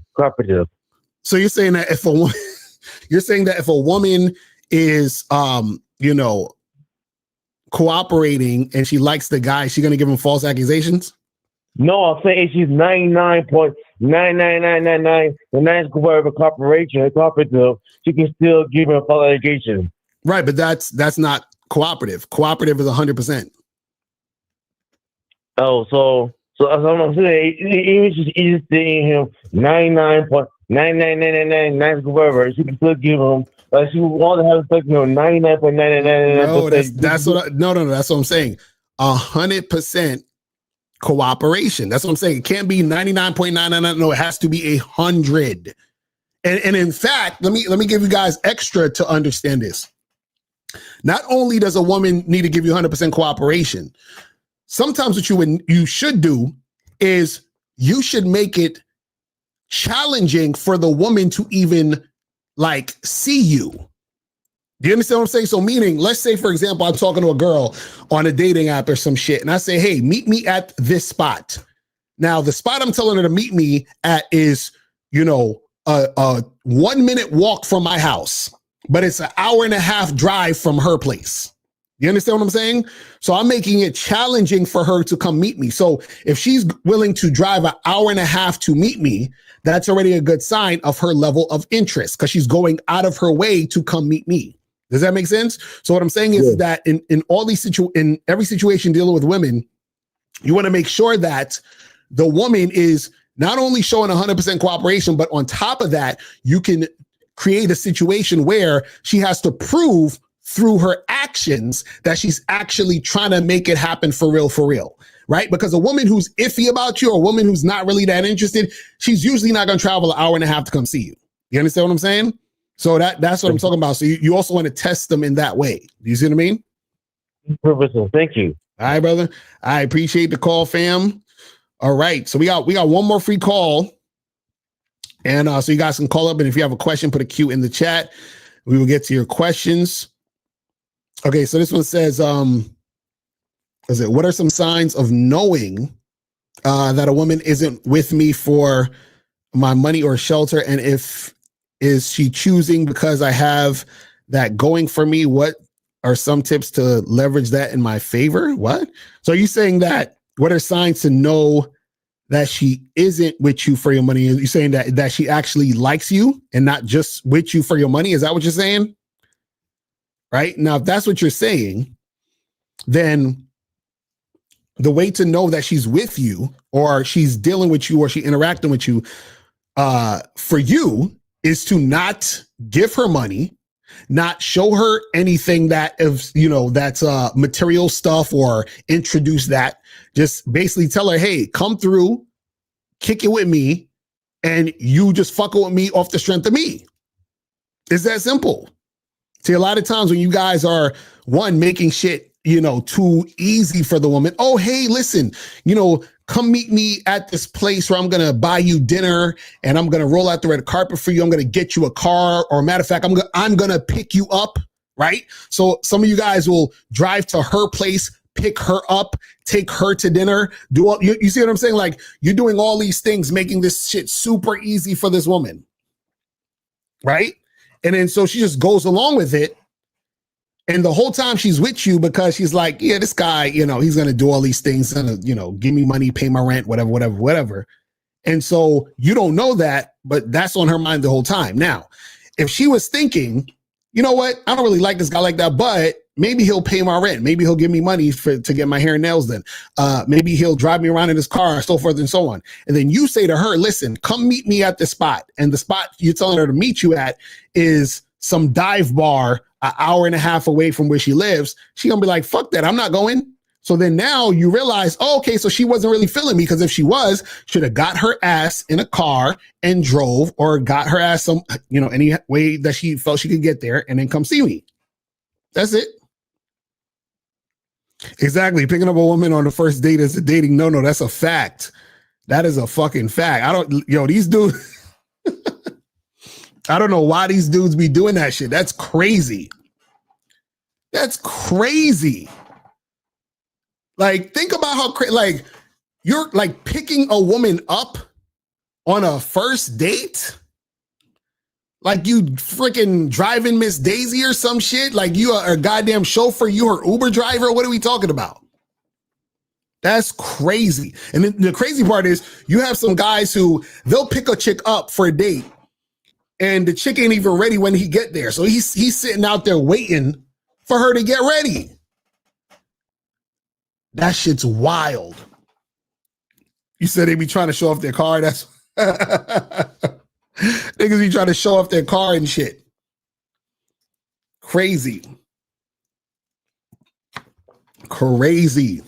S10: So you're saying that if a woman is cooperating and she likes the guy, she's gonna give him false accusations?
S13: No, I'm saying if she's 99.99999, the 9 go forever cooperative, she can still give him false allegation.
S10: Right, but that's not cooperative. Cooperative is 100%.
S13: Oh, so I'm saying, even if she's seeing him 99.99999 whatever, she can still give him. Like she want to have sex, 99.999.
S10: No, that's what I'm saying. 100% cooperation. That's what I'm saying. It can't be 99.999. No, it has to be 100. And in fact, let me give you guys extra to understand this. Not only does a woman need to give you 100% cooperation, sometimes what you should do is you should make it challenging for the woman to even see you. Do you understand what I'm saying? So meaning, let's say, for example, I'm talking to a girl on a dating app or some shit, and I say, hey, meet me at this spot. Now, the spot I'm telling her to meet me at is, a 1 minute walk from my house, but it's an hour and a half drive from her place. You understand what I'm saying? So I'm making it challenging for her to come meet me. So if she's willing to drive an hour and a half to meet me, that's already a good sign of her level of interest because she's going out of her way to come meet me. Does that make sense? So what I'm saying is that in all these in every situation dealing with women, you want to make sure that the woman is not only showing 100% cooperation, but on top of that, you can create a situation where she has to prove through her actions that she's actually trying to make it happen for real, right? Because a woman who's iffy about you or a woman who's not really that interested, she's usually not going to travel an hour and a half to come see you. You understand what I'm saying? So that's what I'm talking about. So you also want to test them in that way. Do you see what I mean?
S13: Professor, thank you.
S10: All right, brother. I appreciate the call, fam. All right. So we got one more free call. And so you guys can call up, and if you have a question, put a Q in the chat. We will get to your questions. Okay, so this one says, what are some signs of knowing that a woman isn't with me for my money or shelter? And is she choosing because I have that going for me? What are some tips to leverage that in my favor? What? So are you saying that what are signs to know that she isn't with you for your money? Are you saying that she actually likes you and not just with you for your money? Is that what you're saying? Right? Now, if that's what you're saying, then the way to know that she's with you or she's dealing with you or she interacting with you for you is to not give her money, not show her anything that if that's material stuff or introduce that. Just basically tell her, hey, come through, kick it with me, and you just fuck with me off the strength of me. It's that simple. See, a lot of times when you guys are making shit, too easy for the woman. Oh, hey, listen, come meet me at this place where I'm going to buy you dinner and I'm going to roll out the red carpet for you. I'm going to get you a car, or matter of fact, I'm going to pick you up. Right. So some of you guys will drive to her place, pick her up, take her to dinner, you see what I'm saying? Like, you're doing all these things, making this shit super easy for this woman. Right. And then so she just goes along with it. And the whole time she's with you because she's like, yeah, this guy, he's going to do all these things, give me money, pay my rent, whatever. And so you don't know that, but that's on her mind the whole time. Now, if she was thinking, you know what, I don't really like this guy like that, but maybe he'll pay my rent. Maybe he'll give me money to get my hair and nails done. Maybe he'll drive me around in his car, so forth and so on. And then you say to her, listen, come meet me at the spot. And the spot you're telling her to meet you at is some dive bar an hour and a half away from where she lives. She gonna be like, fuck that, I'm not going. So then now you realize, oh, okay, so she wasn't really feeling me, because if she was, should have got her ass in a car and drove, or got her ass any way that she felt she could get there and then come see me. That's it. Exactly. Picking up a woman on the first date is a dating no. That's a fact. That is a fucking fact. These dudes, I don't know why these dudes be doing that shit. That's crazy. That's crazy. Like, think about how like you're like picking a woman up on a first date. Like you freaking driving Miss Daisy or some shit. Like you are a goddamn chauffeur. You are Uber driver. What are we talking about? That's crazy. And the crazy part is you have some guys who they'll pick a chick up for a date and the chick ain't even ready when he get there. So he's sitting out there waiting for her to get ready. That shit's wild. You said they be trying to show off their car. That's niggas be trying to show off their car and shit. Crazy. Crazy.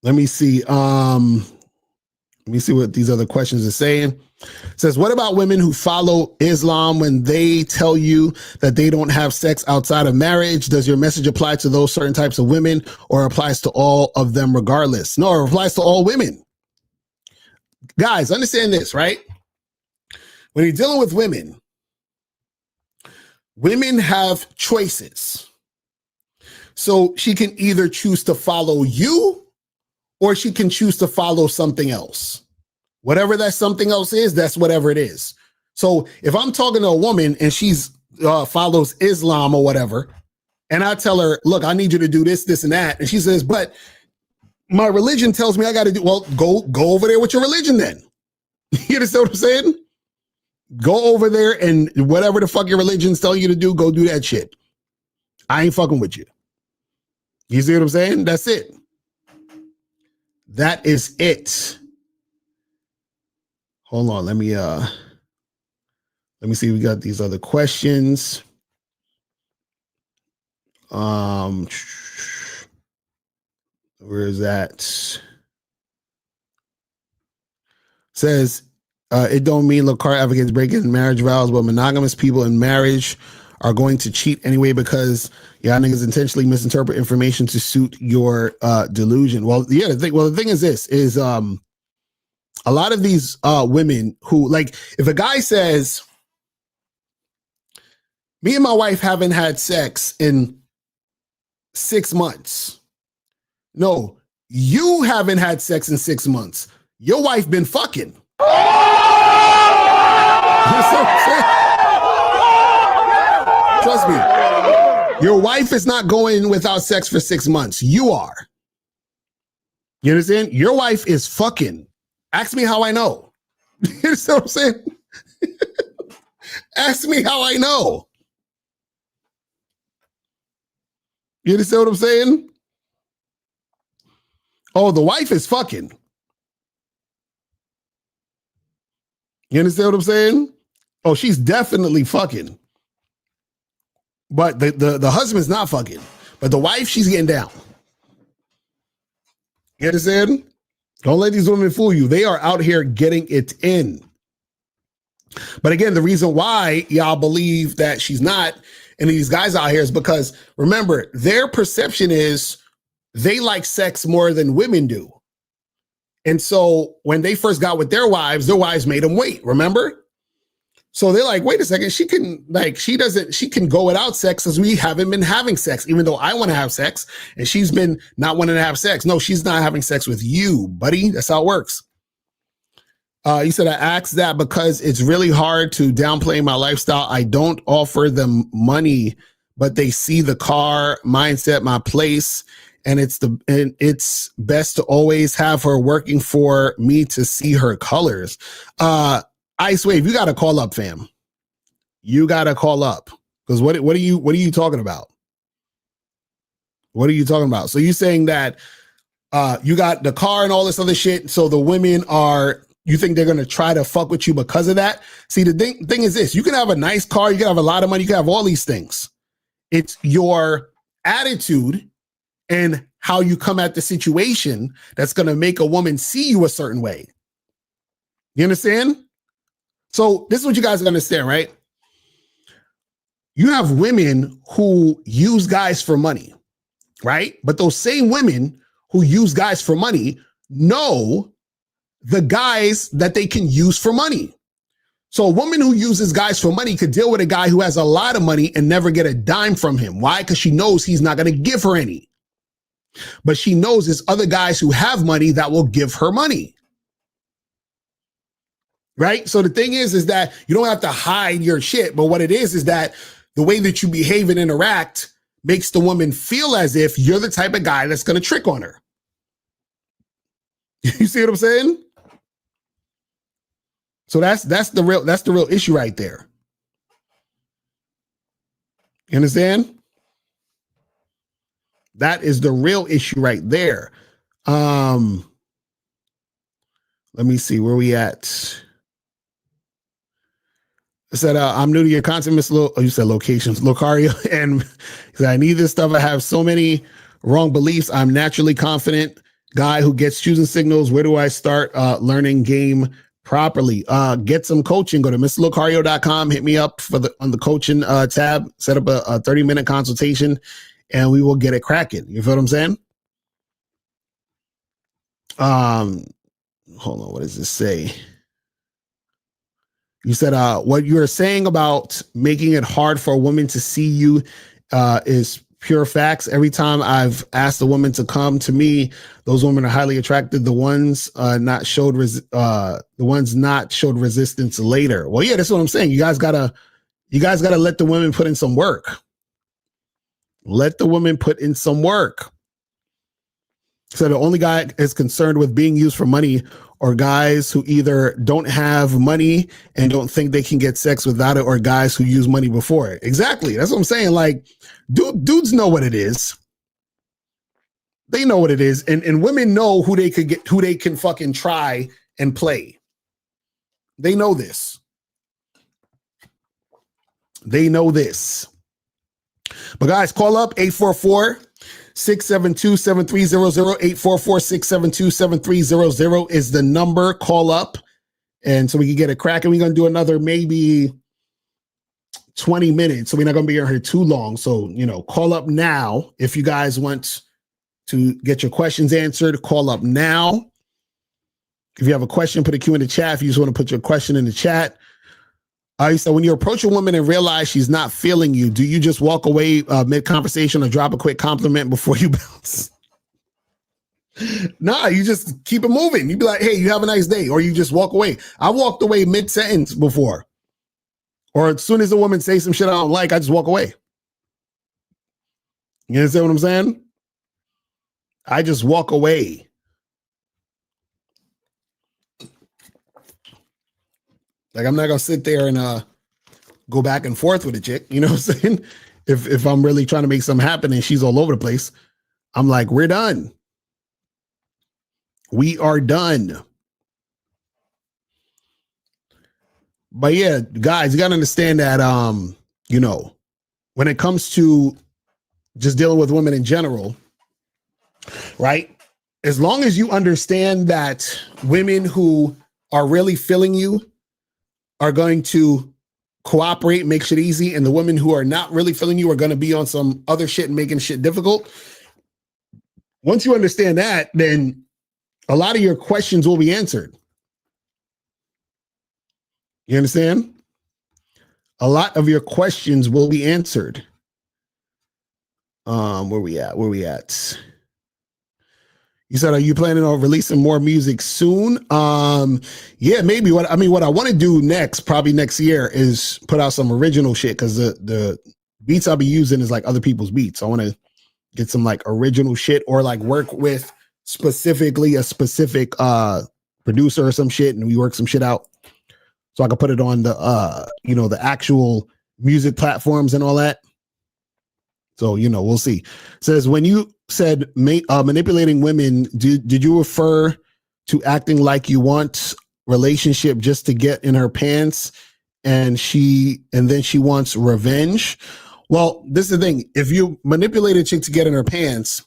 S10: Let me see. Let me see what these other questions are saying. It says, what about women who follow Islam when they tell you that they don't have sex outside of marriage? Does your message apply to those certain types of women, or applies to all of them regardless? No, it applies to all women. Guys, understand this, right? When you're dealing with women, women have choices. So she can either choose to follow you, or she can choose to follow something else. Whatever that something else is, that's whatever it is. So if I'm talking to a woman and she's follows Islam or whatever, and I tell her, look, I need you to do this, this, and that. And she says, but my religion tells me I got to do, well, go over there with your religion then. You understand what I'm saying? Go over there and whatever the fuck your religion's telling you to do, go do that shit. I ain't fucking with you. You see what I'm saying? That's it. That is it. Hold on, let me see. We got these other questions. Where is that? Says it don't mean Locario advocates breaking marriage vows, but monogamous people in marriage are going to cheat anyway because y'all niggas intentionally misinterpret information to suit your delusion. Well, yeah, the thing is this is a lot of these women who, like, if a guy says, me and my wife haven't had sex in 6 months. No, you haven't had sex in 6 months. Your wife been fucking. Trust me. Your wife is not going without sex for 6 months. You are. You understand? Your wife is fucking. Ask me how I know. You understand what I'm saying? Ask me how I know. You understand what I'm saying? Oh, the wife is fucking. You understand what I'm saying? Oh, she's definitely fucking. But the husband's not fucking. But the wife, she's getting down. You understand? Don't let these women fool you. They are out here getting it in. But again, the reason why y'all believe that she's not, and these guys out here, is because, remember, their perception is they like sex more than women do. And so when they first got with their wives made them wait, remember? So they're like, wait a second, she can go without sex because we haven't been having sex, even though I want to have sex and she's been not wanting to have sex. No, she's not having sex with you, buddy. That's how it works. You said, I asked that because it's really hard to downplay my lifestyle. I don't offer them money, but they see the car, mindset, my place. And it's best to always have her working for me to see her colors. Ice Wave, you got to call up, fam. You got to call up. Because what are you talking about? What are you talking about? So you're saying that you got the car and all this other shit. So the women you think they're going to try to fuck with you because of that? See, the thing is this. You can have a nice car. You can have a lot of money. You can have all these things. It's your attitude and how you come at the situation that's going to make a woman see you a certain way. You understand? So this is what you guys understand, right? You have women who use guys for money, right? But those same women who use guys for money know the guys that they can use for money. So a woman who uses guys for money could deal with a guy who has a lot of money and never get a dime from him. Why? Because she knows he's not going to give her any. But she knows there's other guys who have money that will give her money. Right? So the thing is that you don't have to hide your shit. But what it is that the way that you behave and interact makes the woman feel as if you're the type of guy that's going to trick on her. You see what I'm saying? So that's the real issue right there. You understand? That is the real issue right there. Let me see where we at. I said, I'm new to your content, Miss you said locations, Locario. And he said, I need this stuff. I have so many wrong beliefs. I'm naturally confident guy who gets choosing signals. Where do I start learning game properly? Get some coaching. Go to MrLocario.com. Hit me up on the coaching tab. Set up a 30-minute consultation, and we will get it cracking. You feel what I'm saying? Hold on. What does this say? You said what you're saying about making it hard for a woman to see you is pure facts. Every time I've asked a woman to come to me, those women are highly attracted. The ones not showed resistance later. Well, yeah, that's what I'm saying. You guys gotta let the women put in some work. Let the women put in some work. So the only guy is concerned with being used for money or guys who either don't have money and don't think they can get sex without it, or guys who use money before it. Exactly. That's what I'm saying. Like, dudes know what it is. They know what it is. And women know who they can fucking try and play. They know this. They know this. But guys, call up 844-672-7300. 844-672-7300 is the number. Call up, and so we can get it cracking. We're going to do another maybe 20 minutes, so we're not going to be here too long. So, call up now if you guys want to get your questions answered. Call up now. If you have a question, put a Q in the chat. If you just want to put your question in the chat. So when you approach a woman and realize she's not feeling you, do you just walk away mid-conversation or drop a quick compliment before you bounce? Nah, you just keep it moving. You be like, hey, you have a nice day. Or you just walk away. I walked away mid-sentence before. Or as soon as a woman says some shit I don't like, I just walk away. You understand what I'm saying? I just walk away. Like, I'm not going to sit there and go back and forth with a chick. You know what I'm saying? If I'm really trying to make something happen and she's all over the place, I'm like, we're done. We are done. But yeah, guys, you gotta understand that you know, when it comes to just dealing with women in general, right? As long as you understand that women who are really feeling you are going to cooperate, make shit easy, and the women who are not really feeling you are going to be on some other shit and making shit difficult. Once you understand that, then a lot of your questions will be answered. You understand? A lot of your questions will be answered. Where we at? You said, are you planning on releasing more music soon? Yeah, maybe. What I want to do next, probably next year, is put out some original shit, because the beats I'll be using is like other people's beats. I want to get some like original shit, or like work with specifically a specific producer or some shit, and we work some shit out so I can put it on the the actual music platforms and all that. So, we'll see. It says, when you said manipulating women, did you refer to acting like you want relationship just to get in her pants and then she wants revenge? Well, this is the thing. If you manipulate a chick to get in her pants,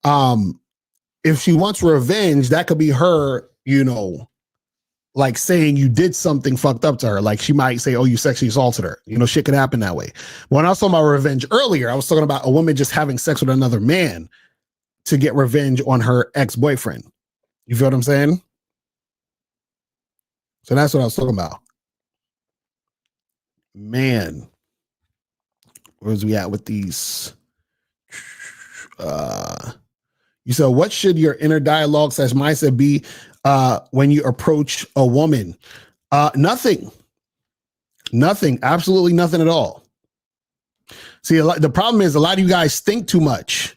S10: if she wants revenge, that could be her, like saying you did something fucked up to her. Like she might say, oh, you sexually assaulted her. Shit could happen that way. When I was talking about revenge earlier, I was talking about a woman just having sex with another man to get revenge on her ex-boyfriend. You feel what I'm saying? So that's what I was talking about. Man, where's we at with these? You said, what should your inner dialogue / mindset be when you approach a woman? Nothing, absolutely nothing at all. See, the problem is a lot of you guys think too much.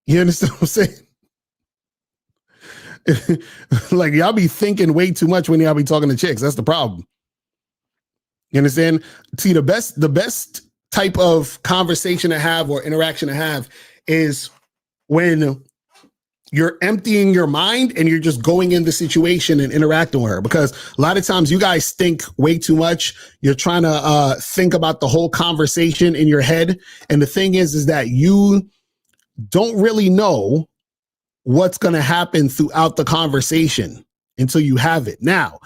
S10: You understand what I'm saying? Like y'all be thinking way too much when y'all be talking to chicks. That's the problem. You understand? See, the best type of conversation to have or interaction to have is when you're emptying your mind and you're just going in the situation and interacting with her. Because a lot of times you guys think way too much. You're trying to think about the whole conversation in your head. And the thing is that you don't really know what's going to happen throughout the conversation until you have it. Now,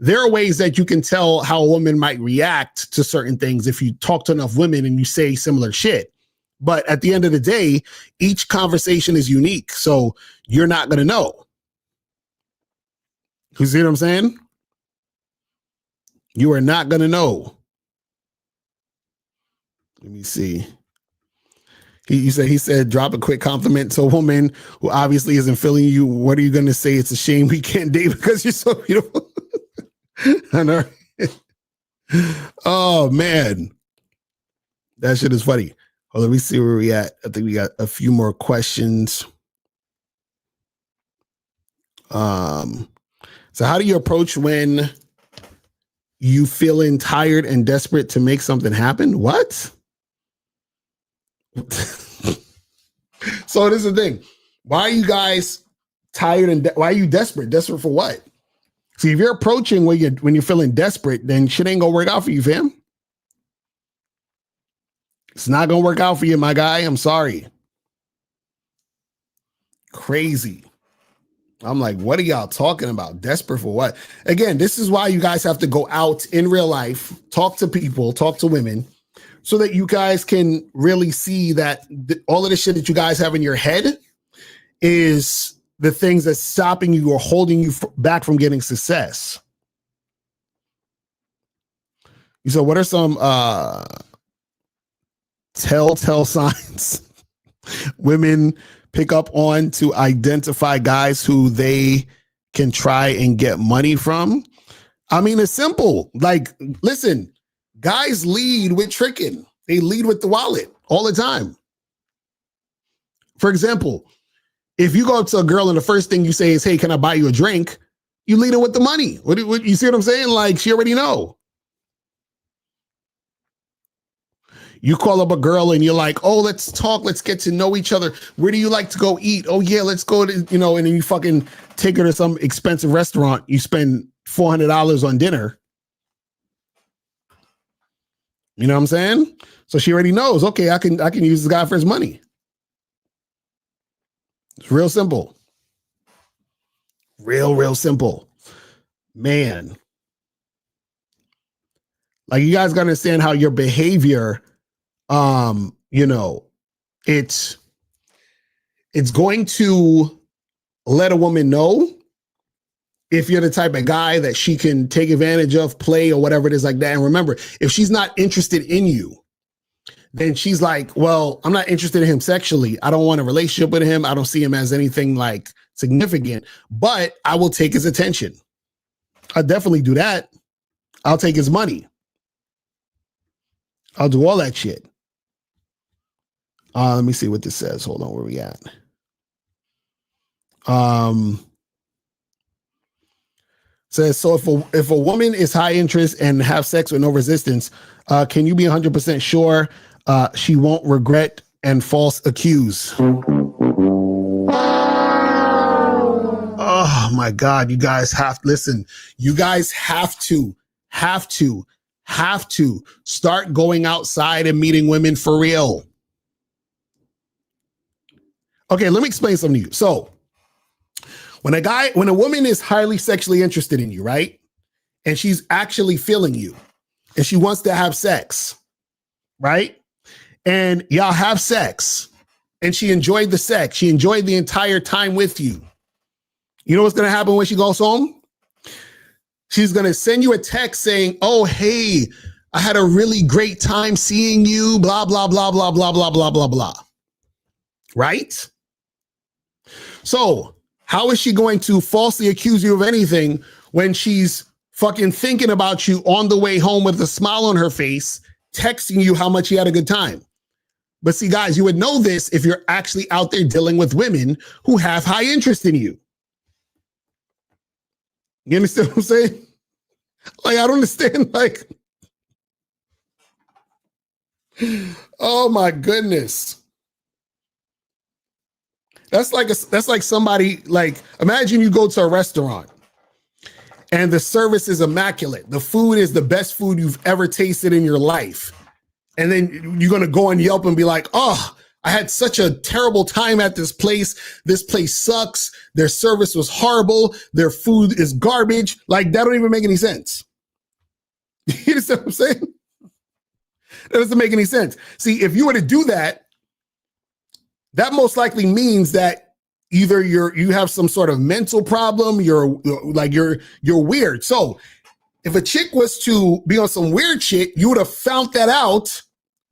S10: there are ways that you can tell how a woman might react to certain things if you talk to enough women and you say similar shit. But at the end of the day, each conversation is unique. So you're not going to know. You see what I'm saying? You are not going to know. Let me see. He said, drop a quick compliment to a woman who obviously isn't feeling you. What are you going to say? It's a shame we can't date because you're so beautiful. I know. Oh, man. That shit is funny. Well, let me see where we at. I think we got a few more questions. So how do you approach when you feeling tired and desperate to make something happen? What? So this is the thing. Why are you guys tired and why are you desperate? Desperate for what? See, if you're approaching when you're feeling desperate, then shit ain't gonna work out for you, fam. It's not gonna work out for you, my guy. I'm sorry. Crazy. I'm like, what are y'all talking about? Desperate for what? Again, this is why you guys have to go out in real life, talk to people, talk to women, so that you guys can really see that all of the shit that you guys have in your head is the things that's stopping you or holding you back from getting success. So what are some telltale signs women pick up on to identify guys who they can try and get money from? I mean, it's simple. Like, listen, guys lead with tricking. They lead with the wallet all the time. For example, if you go up to a girl and the first thing you say is, hey, can I buy you a drink? You lead her with the money. What you see what I'm saying? Like, she already know. You call up a girl and you're like, oh, let's talk. Let's get to know each other. Where do you like to go eat? Oh, yeah, let's go to, and then you fucking take her to some expensive restaurant. You spend $400 on dinner. You know what I'm saying? So she already knows, okay, I can use this guy for his money. It's real simple. Real simple. Man. Like, you guys gotta understand how your behavior, you know, it's going to let a woman know if you're the type of guy that she can take advantage of, play, or whatever it is like that. And remember, if she's not interested in you, then she's like, well, I'm not interested in him sexually. I don't want a relationship with him. I don't see him as anything like significant, but I will take his attention. I'll definitely do that. I'll take his money. I'll do all that shit. Let me see what this says. Hold on, where we at? Says, so if a woman is high interest and have sex with no resistance, can you be 100% sure she won't regret and false accuse? Oh my God, you guys have to listen. You guys have to start going outside and meeting women for real. Okay, let me explain something to you. So when a woman is highly sexually interested in you, right? And she's actually feeling you and she wants to have sex, right? And y'all have sex and she enjoyed the sex. She enjoyed the entire time with you. You know what's going to happen when she goes home? She's going to send you a text saying, oh, hey, I had a really great time seeing you, blah, blah, blah, blah, blah, blah, blah, blah, blah. Right? So how is she going to falsely accuse you of anything when she's fucking thinking about you on the way home with a smile on her face, texting you how much you had a good time? But see, guys, you would know this if you're actually out there dealing with women who have high interest in you. You understand what I'm saying? Like, I don't understand. Like, oh my goodness. That's like somebody, like, imagine you go to a restaurant and the service is immaculate. The food is the best food you've ever tasted in your life. And then you're going to go on Yelp and be like, oh, I had such a terrible time at this place. This place sucks. Their service was horrible. Their food is garbage. Like, that don't even make any sense. You understand what I'm saying? That doesn't make any sense. See, if you were to do that, that most likely means that either you have some sort of mental problem, you're weird. So if a chick was to be on some weird shit, you would have found that out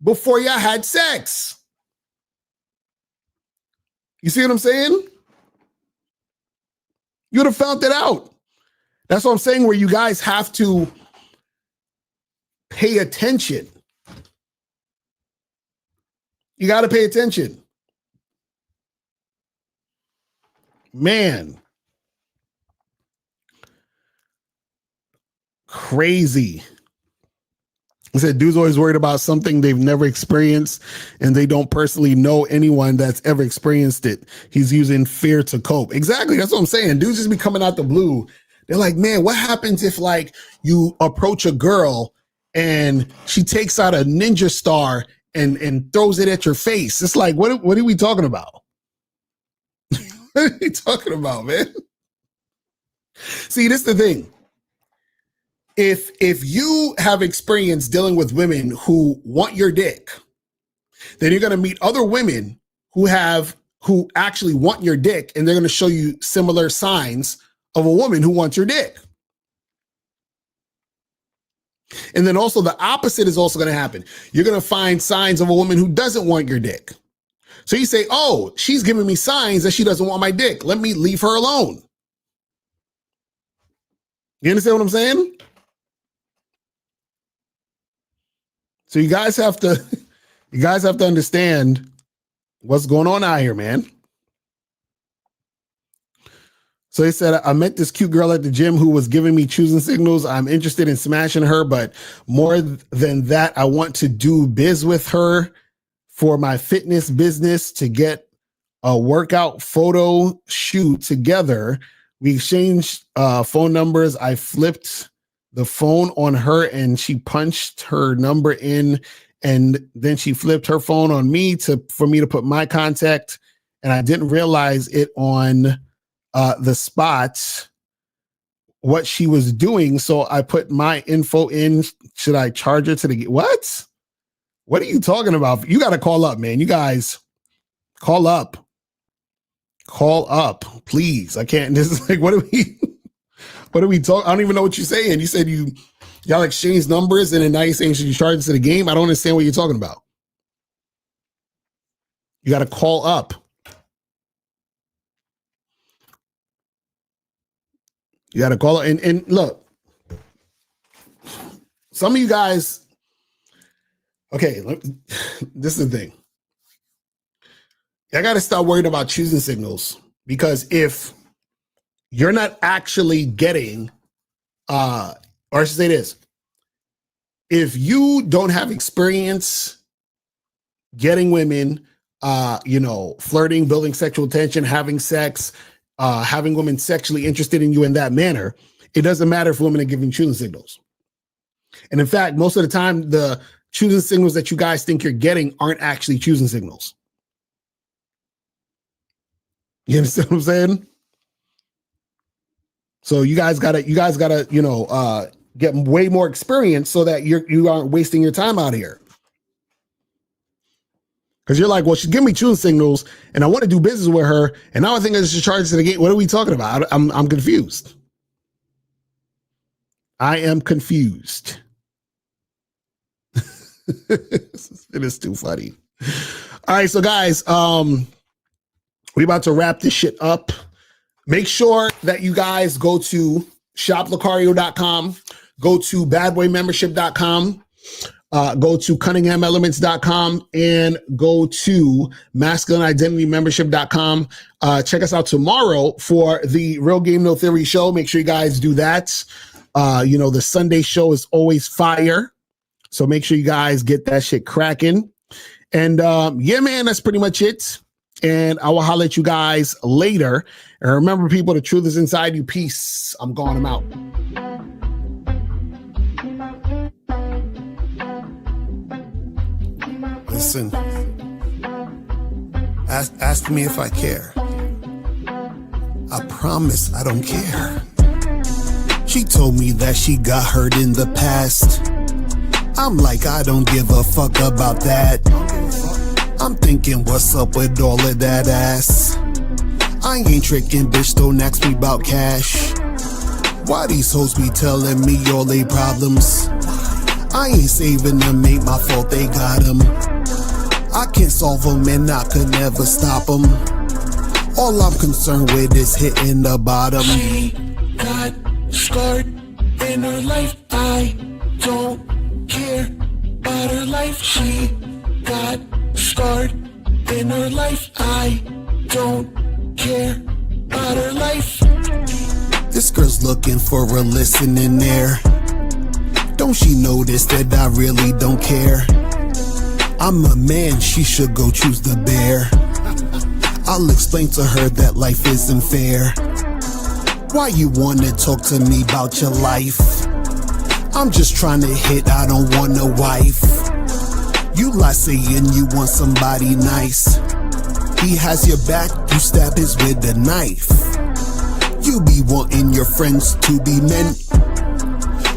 S10: before y'all had sex. You see what I'm saying? You would have found that out. That's what I'm saying, where you guys have to pay attention. You got to pay attention. Man. Crazy. He said, dudes always worried about something they've never experienced and they don't personally know anyone that's ever experienced it. He's using fear to cope. Exactly. That's what I'm saying. Dudes just be coming out the blue. They're like, man, what happens if like you approach a girl and she takes out a ninja star and throws it at your face? It's like, what are we talking about? What are you talking about, man? See, this is the thing. If you have experience dealing with women who want your dick, then you're going to meet other women who actually want your dick, and they're going to show you similar signs of a woman who wants your dick. And then also the opposite is also going to happen. You're going to find signs of a woman who doesn't want your dick. So you say, oh, she's giving me signs that she doesn't want my dick. Let me leave her alone. You understand what I'm saying? So you guys have to understand what's going on out here, man. So he said, I met this cute girl at the gym who was giving me choosing signals. I'm interested in smashing her, but more than that, I want to do biz with her for my fitness business to get a workout photo shoot together. We exchanged phone numbers. I flipped the phone on her and she punched her number in, and then she flipped her phone on me for me to put my contact, and I didn't realize it on the spot what she was doing. So I put my info in. Should I charge her to the what? What are you talking about? You got to call up, man. You guys call up. Call up, please. I can't. This is like, what are we talking? I don't even know what you're saying. You said y'all exchanged numbers and then now you're saying should you charge to the game? I don't understand what you're talking about. You got to call up. You got to call up. And look, some of you guys, okay, this is the thing. I got to start worrying about choosing signals, because if you're not actually getting, or I should say this, if you don't have experience getting women, flirting, building sexual tension, having sex, having women sexually interested in you in that manner, it doesn't matter if women are giving choosing signals. And in fact, most of the time, the choosing signals that you guys think you're getting aren't actually choosing signals. You understand what I'm saying? So you guys gotta, get way more experience so that you aren't wasting your time out here. Because you're like, well, she's giving me choosing signals, and I want to do business with her, and now I think I should charge to the gate. What are we talking about? I'm confused. I am confused. It is too funny. All right, so guys, we're about to wrap this shit up. Make sure that you guys go to shoplocario.com, go to badboymembership.com, go to cunninghamelements.com, and go to masculineidentitymembership.com. Check us out tomorrow for the Real Game No Theory show. Make sure you guys do that. The Sunday show is always fire. So make sure you guys get that shit cracking. And yeah, man, that's pretty much it. And I will holler at you guys later. And remember, people, the truth is inside you. Peace. I'm going. I'm out. Listen. Ask me if I care. I promise I don't care. She told me that she got hurt in the past. I'm like, I don't give a fuck about that. I'm thinking, what's up with all of that ass? I ain't tricking, bitch, don't ask me about cash. Why these hoes be telling me all they problems? I ain't saving them, ain't my fault they got them. I can't solve them and I could never stop them. All I'm concerned with is hitting the bottom. She got scarred in her life, I don't care about her life. She got scarred in her life, I don't care about her life. This girl's looking for a listening ear. Don't she notice that I really don't care? I'm a man, she should go choose the bear. I'll explain to her that life isn't fair. Why you wanna talk to me about your life? I'm just trying to hit, I don't want a wife. You lie saying you want somebody nice. He has your back, you stab his with a knife. You be wanting your friends to be men.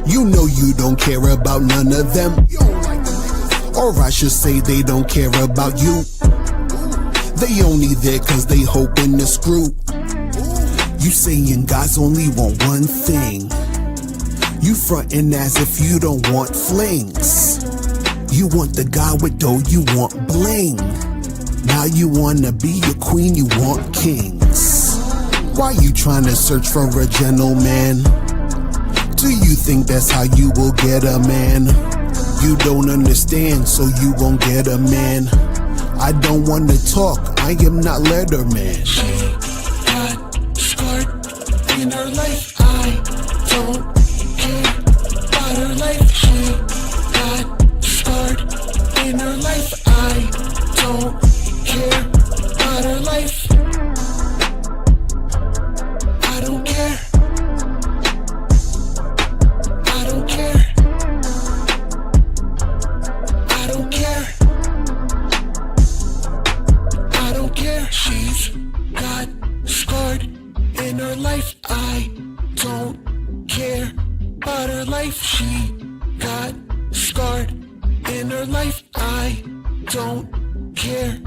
S10: You know you don't care about none of them. Or I should say they don't care about you. They only there cause they hoping to screw. You saying guys only want one thing. You frontin' as if you don't want flings. You want the guy with dough, you want bling. Now you wanna be a queen, you want kings. Why you trying to search for a gentleman? Do you think that's how you will get a man? You don't understand, so you won't get a man. I don't wanna talk, I am not Letterman. She got scarred in her life, I don't care about her life. She got scarred in her life, I don't care about her life. I don't care. I don't she's got scarred in her life. I don't care about her life. She got scarred in her life. I don't care